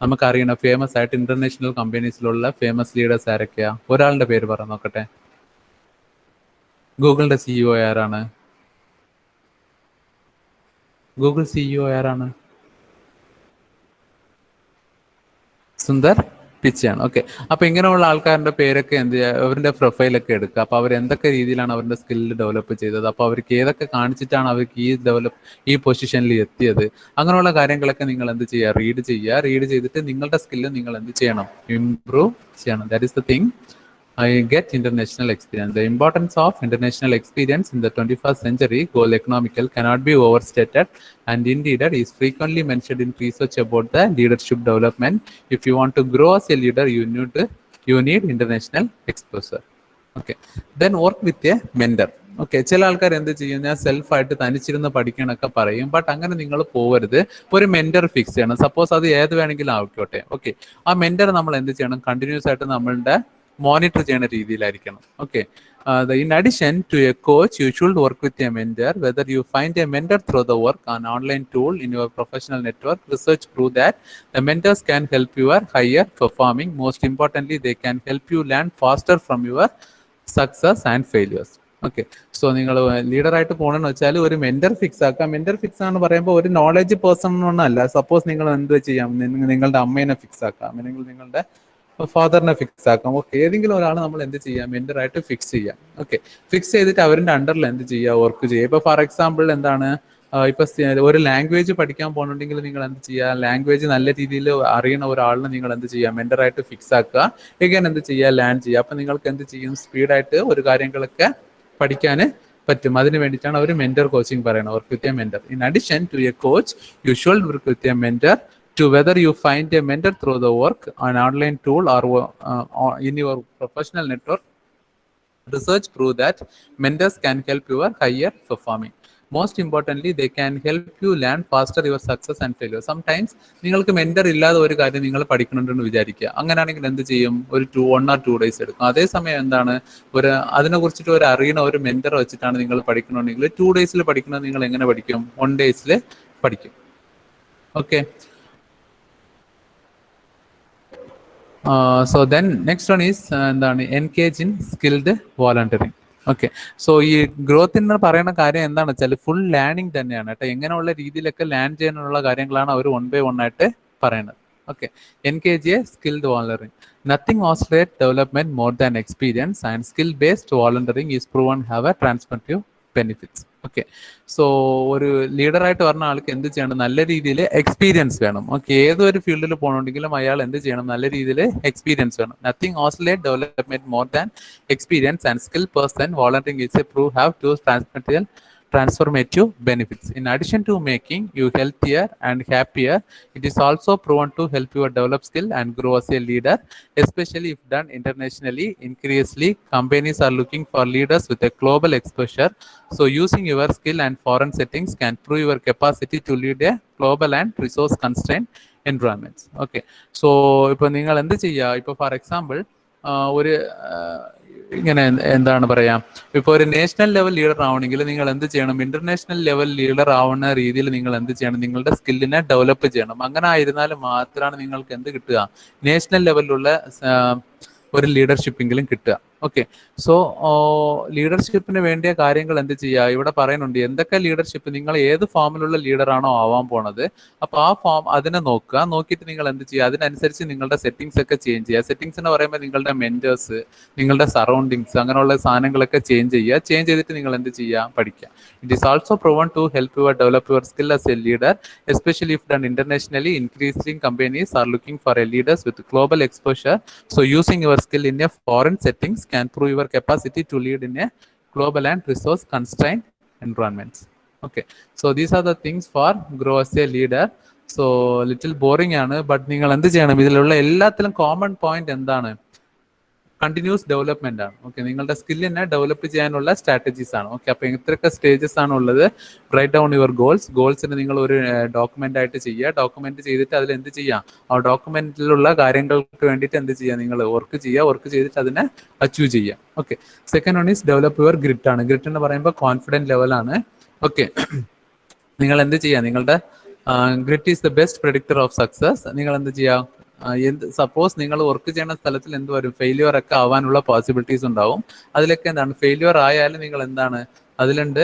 നമുക്ക് അറിയണ ഫേമസ് ആയിട്ട് ഇന്റർനാഷണൽ കമ്പനീസിലുള്ള ഫേമസ് ലീഡേഴ്സ് ആരൊക്കെയാ, ഒരാളുടെ പേര് പറയാൻ നോക്കട്ടെ. ഗൂഗിളിന്റെ സിഇഒ ആരാണ്, ഗൂഗിൾ സിഇഒ ആരാണ്, സുന്ദർ പിച്ചയാണ്. ഓക്കെ, അപ്പൊ ഇങ്ങനെയുള്ള ആൾക്കാരുടെ പേരൊക്കെ എന്ത് ചെയ്യുക, അവരുടെ പ്രൊഫൈലൊക്കെ എടുക്കുക. അപ്പൊ അവർ എന്തൊക്കെ രീതിയിലാണ് അവരുടെ സ്കില്ല് ഡെവലപ്പ് ചെയ്തത്, അപ്പൊ അവർക്ക് ഏതൊക്കെ കാണിച്ചിട്ടാണ് അവർക്ക് ഈ പൊസിഷനിൽ എത്തിയത്, അങ്ങനെയുള്ള കാര്യങ്ങളൊക്കെ നിങ്ങൾ എന്ത് ചെയ്യുക, റീഡ് ചെയ്യുക. റീഡ് ചെയ്തിട്ട് നിങ്ങളുടെ സ്കില്ല് നിങ്ങൾ എന്ത് ചെയ്യണം, ഇംപ്രൂവ് ചെയ്യണം. That is the thing. I get international experience. The importance of international experience in the 21st century goal economical cannot be overstated and indeed is frequently mentioned in research about the leadership development. If you want to grow as a leader, you need international exposure. Okay, then work with a mentor. Okay, ചില ആൾക്കാർ എന്ത് ചെയ്യും, ഞാൻ സെൽഫായിട്ട് തനിച്ചിരുന്ന് പഠിക്കണൊക്കെ പറയും. But അങ്ങനെ നിങ്ങൾ പോകരുത്. ഒരു മെന്റർ ഫിക്സ് ചെയ്യണം. സപ്പോസ് അത് ഏത് വേണമെങ്കിലും ആയിക്കോട്ടെ. ഓക്കെ, ആ മെന്റർ നമ്മൾ എന്ത് ചെയ്യണം, കണ്ടിന്യൂസ് ആയിട്ട് നമ്മളുടെ മോണിറ്റർ ചെയ്യുന്ന രീതിയിലായിരിക്കണം. Okay, in addition to a coach, you should work with a mentor. Whether you find a mentor through the work on online tool in your professional network, research prove that the mentors can help you are higher performing. Most importantly, they can help you learn faster from your success and failures. Okay, so നിങ്ങൾ ലീഡറായിട്ട് പോകണമെന്ന് വെച്ചാൽ ഒരു mentor fix ആക്കാം. Mentor fix ആണെന്ന് പറയുമ്പോൾ ഒരു knowledge person ഒന്നല്ല. Suppose നിങ്ങൾ എന്ത് ചെയ്യാം, നിങ്ങളുടെ അമ്മേനെ ഫിക്സ് ആക്കാം, അല്ലെങ്കിൽ നിങ്ങളുടെ ഫാദറിനെ ഫിക്സ് ആക്കാം. ഓക്കെ, ഏതെങ്കിലും ഒരാൾ നമ്മൾ എന്ത് ചെയ്യാം, മെന്റർ ആയിട്ട് ഫിക്സ് ചെയ്യാം. ഓക്കെ, ഫിക്സ് ചെയ്തിട്ട് അവരുടെ അണ്ടറിൽ എന്ത് ചെയ്യുക, വർക്ക് ചെയ്യുക. ഇപ്പൊ ഫോർ എക്സാമ്പിൾ എന്താണ്, ഇപ്പൊ ഒരു ലാംഗ്വേജ് പഠിക്കാൻ പോകുന്നുണ്ടെങ്കിൽ നിങ്ങൾ എന്ത് ചെയ്യുക, ലാംഗ്വേജ് നല്ല രീതിയിൽ അറിയുന്ന ഒരാളിനെ നിങ്ങൾ എന്ത് ചെയ്യുക, മെന്റർ ആയിട്ട് ഫിക്സ് ആക്കുക. എഗൈൻ എന്ത് ചെയ്യുക, ലാൻഡ് ചെയ്യുക. അപ്പൊ നിങ്ങൾക്ക് എന്ത് ചെയ്യും, സ്പീഡായിട്ട് ഒരു കാര്യങ്ങളൊക്കെ പഠിക്കാൻ പറ്റും. അതിന് വേണ്ടിയിട്ടാണ് അവർ മെന്റർ കോച്ചിങ് പറയുന്നത്, work with a mentor. In addition to a coach, you should work with a mentor. To whether you find a mentor through the work, an online tool, or in your professional network, research prove that mentors can help you higher performing. Most importantly, they can help you learn faster your success and failure. Sometimes നിങ്ങൾക്ക് mentor ഇല്ലാതെ ഒരു കാര്യം നിങ്ങൾ പഠിക്കണമെന്ന് വിചാരിക്കുക. അങ്ങനെയാണെങ്കിൽ എന്ത് ചെയ്യും, ഒരു 1 or 2 days എടുക്കും. അതേസമയം എന്താണ്, അതിനെ കുറിച്ചിട്ട് ഒരു അറിയണ ഒരു മെന്റർ വെച്ചിട്ടാണ് നിങ്ങൾ പഠിക്കണമെങ്കിൽ 2 days പഠിക്കുന്നത് നിങ്ങൾ എങ്ങനെ പഠിക്കും, 1 days പഠിക്കും. Okay, so then next one is എന്താണ്, engage in skilled volunteering. Okay, so ഈ ഗ്രോത്ത് എന്ന് പറയുന്ന കാര്യം എന്താണെന്ന് വെച്ചാൽ ഫുൾ ലേണിംഗ് തന്നെയാണ് കേട്ടോ. എങ്ങനെയുള്ള രീതിയിലൊക്കെ ലേൺ ചെയ്യാനുള്ള കാര്യങ്ങളാണ് അവർ 1 by 1 ആയിട്ട് പറയുന്നത്. Okay, engage a skilled volunteering. Nothing ഓസ്ട്രേറ്റ് development more than experience and skill based volunteering is proven have a transformative benefits. Okay. So ഒരു ലീഡറായിട്ട് പറഞ്ഞ ആൾക്ക് എന്ത് ചെയ്യണം? നല്ല രീതിയിൽ എക്സ്പീരിയൻസ് വേണം. ഓക്കെ, ഏതൊരു ഫീൽഡിൽ പോകണമെങ്കിലും അയാൾ എന്ത് ചെയ്യണം? നല്ല രീതിയിൽ എക്സ്പീരിയൻസ് വേണം. Nothing accelerates development more than experience and skill person volunteering is a prove have to transformative benefits. In addition to making you healthier and happier, it is also proven to help you develop skill and grow as a leader, especially if done internationally. Increasingly, companies are looking for leaders with a global exposure. So, using your skill and foreign settings can prove your capacity to lead a global and resource constrained environments. Okay. So, ഇപ്പോൾ നിങ്ങൾ എന്ത് ചെയ്യുക? ഇപ്പോൾ for example ഒരു ഇങ്ങനെ എന്താണ് പറയാ, ഇപ്പോൾ ഒരു നാഷണൽ ലെവൽ ലീഡർ ആവണമെങ്കിൽ നിങ്ങൾ എന്ത് ചെയ്യണം? ഇന്റർനാഷണൽ ലെവൽ ലീഡർ ആവുന്ന രീതിയിൽ നിങ്ങൾ എന്ത് ചെയ്യണം? നിങ്ങളുടെ സ്കില്ലിനെ ഡെവലപ്പ് ചെയ്യണം. അങ്ങനെ ആയിരുന്നാൽ മാത്രമാണ് നിങ്ങൾക്ക് എന്ത് കിട്ടുക? നാഷണൽ ലെവലിലുള്ള ഒരു ലീഡർഷിപ്പെങ്കിലും കിട്ടുക. ഓക്കെ. സോ ലീഡർഷിപ്പിന് വേണ്ടിയ കാര്യങ്ങൾ എന്ത് ചെയ്യുക? ഇവിടെ പറയുന്നുണ്ട് എന്തൊക്കെ ലീഡർഷിപ്പ്, നിങ്ങൾ ഏത് ഫോമിലുള്ള ലീഡറാണോ ആവാൻ പോണത്, അപ്പോൾ ആ ഫോം അതിനെ നോക്കുക. നോക്കിയിട്ട് നിങ്ങൾ എന്ത് ചെയ്യുക? അതിനനുസരിച്ച് നിങ്ങളുടെ സെറ്റിംഗ്സ് ഒക്കെ ചേഞ്ച് ചെയ്യുക. സെറ്റിംഗ്സ് എന്ന് പറയുമ്പോൾ നിങ്ങളുടെ മെന്റേഴ്സ്, നിങ്ങളുടെ സറൗണ്ടിങ്സ്, അങ്ങനെയുള്ള സാധനങ്ങളൊക്കെ ചേഞ്ച് ചെയ്യുക. ചേഞ്ച് ചെയ്തിട്ട് നിങ്ങൾ എന്ത് ചെയ്യുക? പഠിക്കുക. It is also proven to help your develop your skill as a leader, especially if done internationally. Increasing companies are looking for a leaders with global exposure. So using your skill in a foreign settings can prove your capacity to lead in a global and resource constrained environments. Okay. So these are the things for grow as a leader. So little boring ആണ്, but നിങ്ങൾ എന്ത് ചെയ്യണം? ഇതിലുള്ള എല്ലാത്തിലും common point എന്താണ്? Continuous development ആണ്. Okay, നിങ്ങളുടെ സ്കില്ലിനെ develop ചെയ്യാനുള്ള സ്ട്രാറ്റജീസ് ആണ്. ഓക്കെ, അപ്പൊ എത്രയൊക്കെ സ്റ്റേജസ് ആണ് ഉള്ളത്? റൈറ്റ് ഡൗൺ യുവർ ഗോൾസിന് നിങ്ങൾ ഒരു ഡോക്യുമെന്റ് ആയിട്ട് ചെയ്യുക. ഡോക്യുമെന്റ് ചെയ്തിട്ട് അതിൽ എന്ത് ചെയ്യാം? ആ ഡോക്യുമെന്റിലുള്ള കാര്യങ്ങൾക്ക് വേണ്ടിയിട്ട് എന്ത് ചെയ്യുക? നിങ്ങൾ വർക്ക് ചെയ്യുക. വർക്ക് ചെയ്തിട്ട് അതിനെ അച്ചീവ് ചെയ്യുക. Okay. Second one is develop your grit ആണ്. ഗ്രിറ്റ് എന്ന് പറയുമ്പോൾ കോൺഫിഡൻറ്റ് ലെവലാണ്. ഓക്കെ, നിങ്ങൾ എന്ത് ചെയ്യുക? നിങ്ങളുടെ grit is the best predictor of success. നിങ്ങൾ എന്ത് ചെയ്യുക? സപ്പോസ് നിങ്ങൾ വർക്ക് ചെയ്യുന്ന സ്ഥലത്തിൽ എന്ത് വരും? ഫെയിലിയർ ഒക്കെ ആവാനുള്ള പോസിബിലിറ്റീസ് ഉണ്ടാവും. അതിലൊക്കെ എന്താണ്? ഫെയിലിയർ ആയാലും നിങ്ങൾ എന്താണ് അതിലുണ്ട്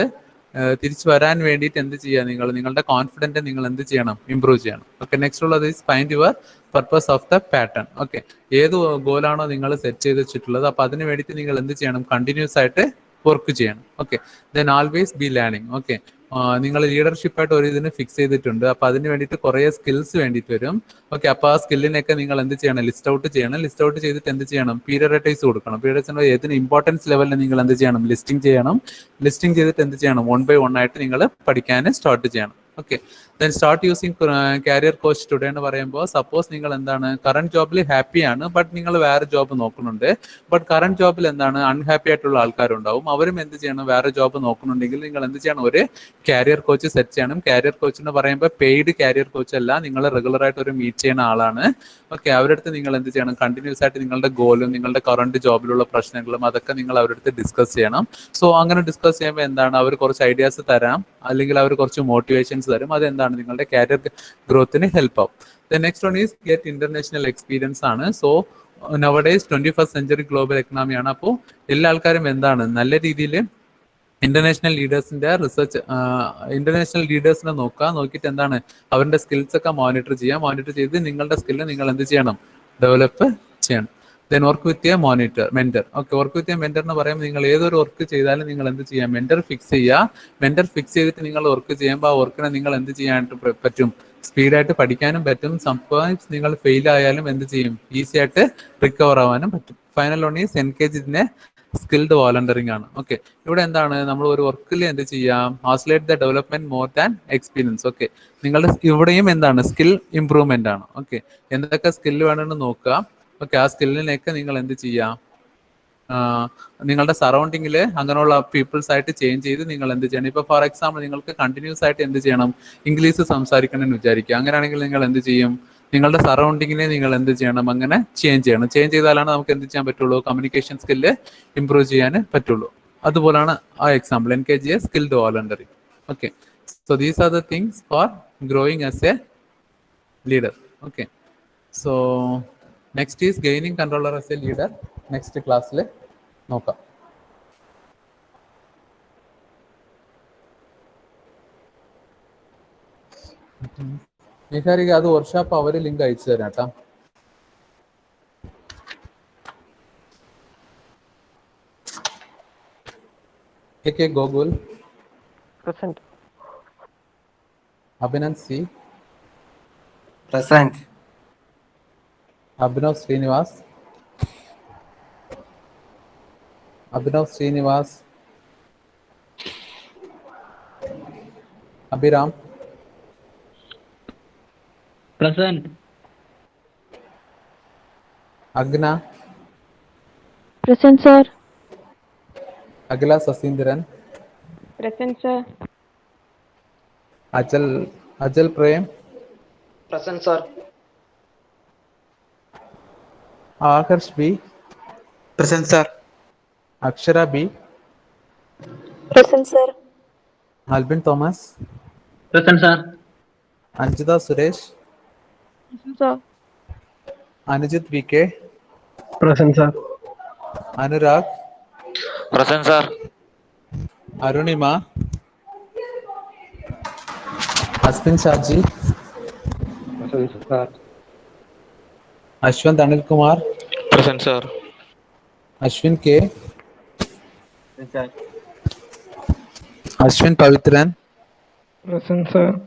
തിരിച്ചു വരാൻ വേണ്ടിയിട്ട് എന്ത് ചെയ്യുക? നിങ്ങളുടെ കോൺഫിഡൻറ്റ് നിങ്ങൾ എന്ത് ചെയ്യണം? ഇംപ്രൂവ് ചെയ്യണം. ഓക്കെ. നെക്സ്റ്റ് ഉള്ളത് is find your purpose of the pattern. Okay, ഏത് ഗോലാണോ നിങ്ങൾ സെറ്റ് ചെയ്ത് വെച്ചിട്ടുള്ളത്, അപ്പൊ അതിന് വേണ്ടിയിട്ട് നിങ്ങൾ എന്ത് ചെയ്യണം? കണ്ടിന്യൂസ് ആയിട്ട് വർക്ക് ചെയ്യണം. Okay. Then always B learning. Okay, നിങ്ങൾ ലീഡർഷിപ്പായിട്ട് ഒരു ഇതിന് ഫിക്സ് ചെയ്തിട്ടുണ്ട്, അപ്പൊ അതിന് വേണ്ടിയിട്ട് കുറേ സ്കിൽസ് വേണ്ടിയിട്ട് വരും. ഓക്കെ, അപ്പൊ ആ സ്കില്ലിനൊക്കെ നിങ്ങൾ എന്ത് ചെയ്യണം? ലിസ്റ്റ് ഔട്ട് ചെയ്യണം. ലിസ്റ്റ് ഔട്ട് ചെയ്തിട്ട് എന്ത് ചെയ്യണം? പീരിയഡൈസ് കൊടുക്കണം. പീരിയഡൈസ് ഏതിന് ഇമ്പോർട്ടൻസ് ലെവലിൽ നിങ്ങൾ എന്ത് ചെയ്യണം? ലിസ്റ്റിംഗ് ചെയ്യണം. ലിസ്റ്റിംഗ് ചെയ്തിട്ട് എന്ത് ചെയ്യണം? 1 by 1 ആയിട്ട് നിങ്ങൾ പഠിക്കാൻ സ്റ്റാർട്ട് ചെയ്യണം. Okay. Then start using career coach today എന്ന് പറയുമ്പോൾ, സപ്പോസ് നിങ്ങൾ എന്താണ് കറന്റ് ജോബിൽ ഹാപ്പിയാണ്, ബട്ട് നിങ്ങൾ വേറെ ജോബ് നോക്കുന്നുണ്ട്. ബട്ട് കറന്റ് ജോബിൽ എന്താണ് അൺഹാപ്പി ആയിട്ടുള്ള ആൾക്കാരുണ്ടാവും. അവരും എന്ത് ചെയ്യണം? വേറെ ജോബ് നോക്കുന്നുണ്ടെങ്കിൽ നിങ്ങൾ എന്ത് ചെയ്യണം? ഒരു കാരിയർ കോച്ച് സെറ്റ് ചെയ്യണം. കാരിയർ കോച്ച് എന്ന് പറയുമ്പോൾ പെയ്ഡ് കാരിയർ കോച്ച് അല്ല, നിങ്ങൾ റെഗുലർ ആയിട്ട് ഒരു മീറ്റ് ചെയ്യുന്ന ആളാണ്. ഓക്കെ, അവരുടെ അടുത്ത് നിങ്ങൾ എന്ത് ചെയ്യണം? കണ്ടിന്യൂസ് ആയിട്ട് നിങ്ങളുടെ ഗോളും നിങ്ങളുടെ കറന്റ് ജോബിലുള്ള പ്രശ്നങ്ങളും അതൊക്കെ നിങ്ങൾ അവരുടെ അടുത്ത് ഡിസ്കസ് ചെയ്യണം. സോ അങ്ങനെ ഡിസ്കസ് ചെയ്യുമ്പോൾ എന്താണ്? അവർ കുറച്ച് ഐഡിയാസ് തരാം, അല്ലെങ്കിൽ അവർ കുറച്ച് മോട്ടിവേഷൻസ് തരും. അതെന്താണ്? നിങ്ങളുടെ കാരിയർ ഗ്രോത്തിന് ഹെൽപ്പ് ആവും. The next one is get international experience ആണ്. So nowadays 21st century global എക്കണോമിയാണ്. അപ്പോൾ എല്ലാ ആൾക്കാരും എന്താണ് നല്ല രീതിയിൽ ഇന്റർനാഷണൽ ലീഡേഴ്സിന്റെ റിസർച്ച്, ഇന്റർനാഷണൽ ലീഡേഴ്സിനെ നോക്കിയിട്ട് എന്താണ് അവരുടെ സ്കിൽസ് ഒക്കെ മോണിറ്റർ ചെയ്യുക. മോണിറ്റർ ചെയ്ത് നിങ്ങളുടെ സ്കില്ല് നിങ്ങൾ എന്ത് ചെയ്യണം? ഡെവലപ്പ് ചെയ്യണം. Then work with a mentor. Okay, work with a mentor എന്ന് പറയുമ്പോൾ നിങ്ങൾ ഏതൊരു വർക്ക് ചെയ്താലും നിങ്ങൾ എന്ത് ചെയ്യുക? മെന്റർ ഫിക്സ് ചെയ്യുക. മെന്റർ ഫിക്സ് ചെയ്തിട്ട് നിങ്ങൾ വർക്ക് ചെയ്യുമ്പോൾ ആ വർക്കിനെ നിങ്ങൾ എന്ത് ചെയ്യാനായിട്ട് പറ്റും? സ്പീഡായിട്ട് പഠിക്കാനും പറ്റും. സംഭവം നിങ്ങൾ ഫെയിൽ ആയാലും എന്ത് ചെയ്യും? ഈസി ആയിട്ട് റിക്കവർ ആവാനും പറ്റും. Final one is engage in a skilled volunteering ആണ്. ഓക്കെ, ഇവിടെ എന്താണ്? നമ്മൾ ഒരു വർക്കിൽ എന്ത് ചെയ്യാം? Accelerates the development more than experience. Okay, നിങ്ങളുടെ ഇവിടെയും എന്താണ്? സ്കിൽ ഇംപ്രൂവ്മെന്റ് ആണ്. ഓക്കെ, എന്തൊക്കെ സ്കില്ല് വേണമെന്ന് നോക്കുക. ഓക്കെ, ആ സ്കില്ലിനൊക്കെ നിങ്ങൾ എന്ത് ചെയ്യാം? നിങ്ങളുടെ സറൗണ്ടിങ്ങിൽ അങ്ങനെയുള്ള പീപ്പിൾസ് ആയിട്ട് ചേഞ്ച് ചെയ്ത് നിങ്ങൾ എന്ത് ചെയ്യണം? ഇപ്പൊ ഫോർ എക്സാമ്പിൾ നിങ്ങൾക്ക് കണ്ടിന്യൂസ് ആയിട്ട് എന്ത് ചെയ്യണം? ഇംഗ്ലീഷ് സംസാരിക്കണമെന്ന് വിചാരിക്കുക. അങ്ങനെയാണെങ്കിൽ നിങ്ങൾ എന്ത് ചെയ്യും? നിങ്ങളുടെ സറൗണ്ടിങ്ങിനെ നിങ്ങൾ എന്ത് ചെയ്യണം? അങ്ങനെ ചേഞ്ച് ചെയ്യണം. ചേഞ്ച് ചെയ്താലാണ് നമുക്ക് എന്ത് ചെയ്യാൻ പറ്റുള്ളൂ? കമ്മ്യൂണിക്കേഷൻ സ്കില്ല് ഇംപ്രൂവ് ചെയ്യാൻ പറ്റുള്ളൂ. അതുപോലാണ് ആ example engage a skilled voluntary. Okay, so these are the things for growing as a leader. Okay, so next is gaining controller as a leader. Next ക്ലാസ്സിൽ നോക്കാം. നിഹാരിക, അത് വർക്ക്ഷോപ്പ് അവർ ലിങ്ക് അയച്ചു തരാം കേട്ടോ. Gokul Present. Abhinand C. Present. Abhinav Srinivas. Abhinav Srinivas. Abhiram. Present. Agna. Present, sir. Agila Sasindran. Present, sir. Ajal Prem. Present, sir. Akarsh B. Present, sir. Akshara B. Present, sir. Albin Thomas. Present, sir. Anjita Suresh. Present, sir. Anujit VK. Present, sir. Anurag. Present, sir. Arunima. Aspin Shaji. Present, sir. Ashwant Anil Kumar. Present, sir. Ashwin K. Present. Ashwin Pavitran. Present, sir.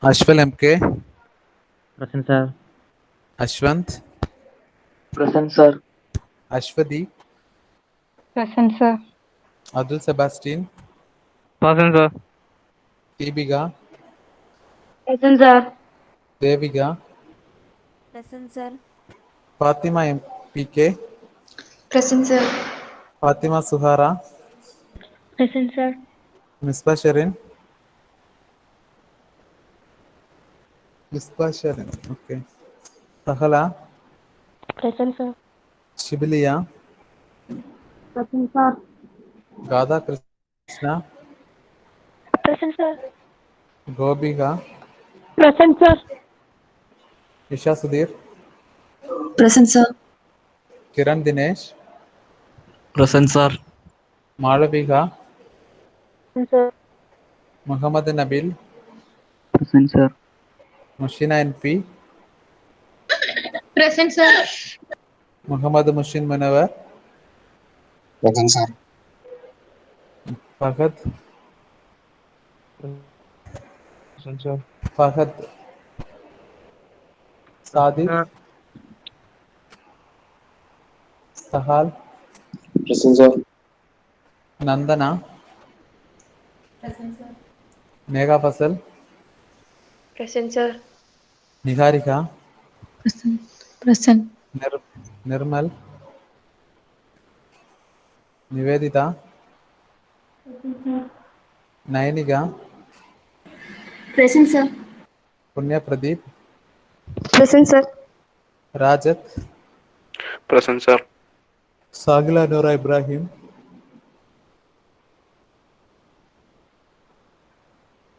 Ashwal MK. Present, sir. Ashwant. Present, sir. Ashwadi. Present, sir. Abdul Sebastian. Present, sir. Tibiga. Present, sir. Deviga. Present, sir. Fatima MPK. Present, sir. Fatima Suhara. Present, sir. Misbah Sherin. Misbah Sherin. Okay. Sahala. Present, sir. Shibiliya. Present, sir. Radha Krishna. Present, sir. Gobiga. Present, sir. Isha Sudhir. Present, sir. Kiran Dinesh. Present, sir. Malavika. Present, sir. Muhammad Nabil. Present, sir. Mushina NP. Present, sir. Muhammad Mushin Munawar. Present, sir. Fahad. Present, sir. Fahad. Sadiq. Sir. Sahal. Present, sir. Nandana. Present, sir. Megha Fasal. Present, sir. Niharika. Present. Present. Nirmal. Nivedita. Nainiga. Present, sir. Punya Pradeep. Present, sir. Rajat. Present, sir. Sagila Nora Ibrahim.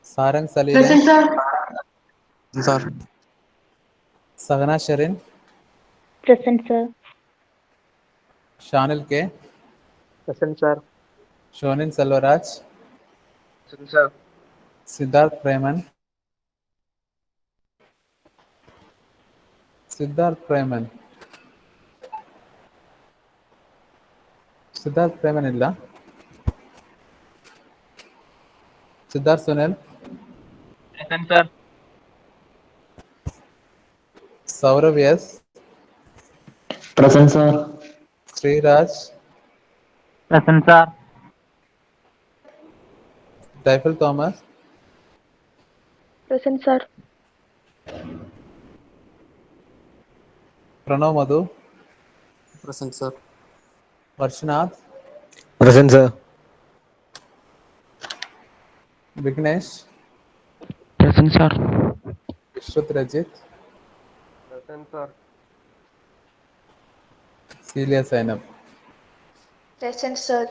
Sarang Salila. Present, sir. Sir. Sagana Sharin. Present, sir. Shanil K. Present, sir. Shonin Selvaraj. Present, sir. Siddharth Preman. Siddharth Preman. Siddharth Preman illa. Siddharth Sunil. Present, sir. Saurav S. Present, sir. Sriraj. Present, sir. Daifel Thomas. Present, sir. Pranav Madhu. Present, sir. Varshanath. Present, sir. Vignesh. Present, sir. Vishwat Rajit. Present, sir. Celia Sainab. Present, sir.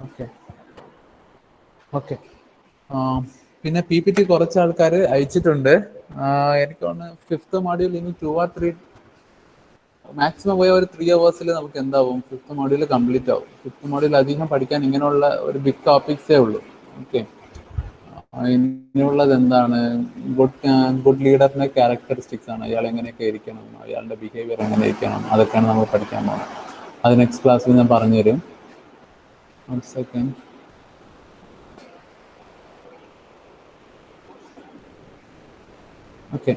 Okay okay പിന്നെ P P T കുറച്ച് ആൾക്കാർ അയച്ചിട്ടുണ്ട്. എനിക്ക് തോന്നുന്നു fifth module ഇനി 2 or 3 maximum പോയ ഒരു 3 hours നമുക്ക് എന്താവും ഫിഫ്ത്ത് മോഡ്യൂൾ കംപ്ലീറ്റ് ആവും. ഫിഫ്ത്ത് മോഡ്യൂൾ അധികം പഠിക്കാൻ ഇങ്ങനെയുള്ള ഒരു ബിഗ് ടോപ്പിക്സേ ഉള്ളൂ. ഓക്കെ, ഇനിയുള്ളത് എന്താണ്, ഗുഡ് ലീഡറിന്റെ ക്യാരക്ടറിസ്റ്റിക്സ് ആണ്. അയാൾ എങ്ങനെയൊക്കെ ഇരിക്കണം, അയാളുടെ ബിഹേവിയർ എങ്ങനെ ഇരിക്കണം, അതൊക്കെയാണ് നമ്മൾ പഠിക്കാൻ പോകുന്നത്. അത് നെക്സ്റ്റ് ക്ലാസ്സിൽ ഞാൻ പറഞ്ഞുതരും. 1 second. ഓക്കെ.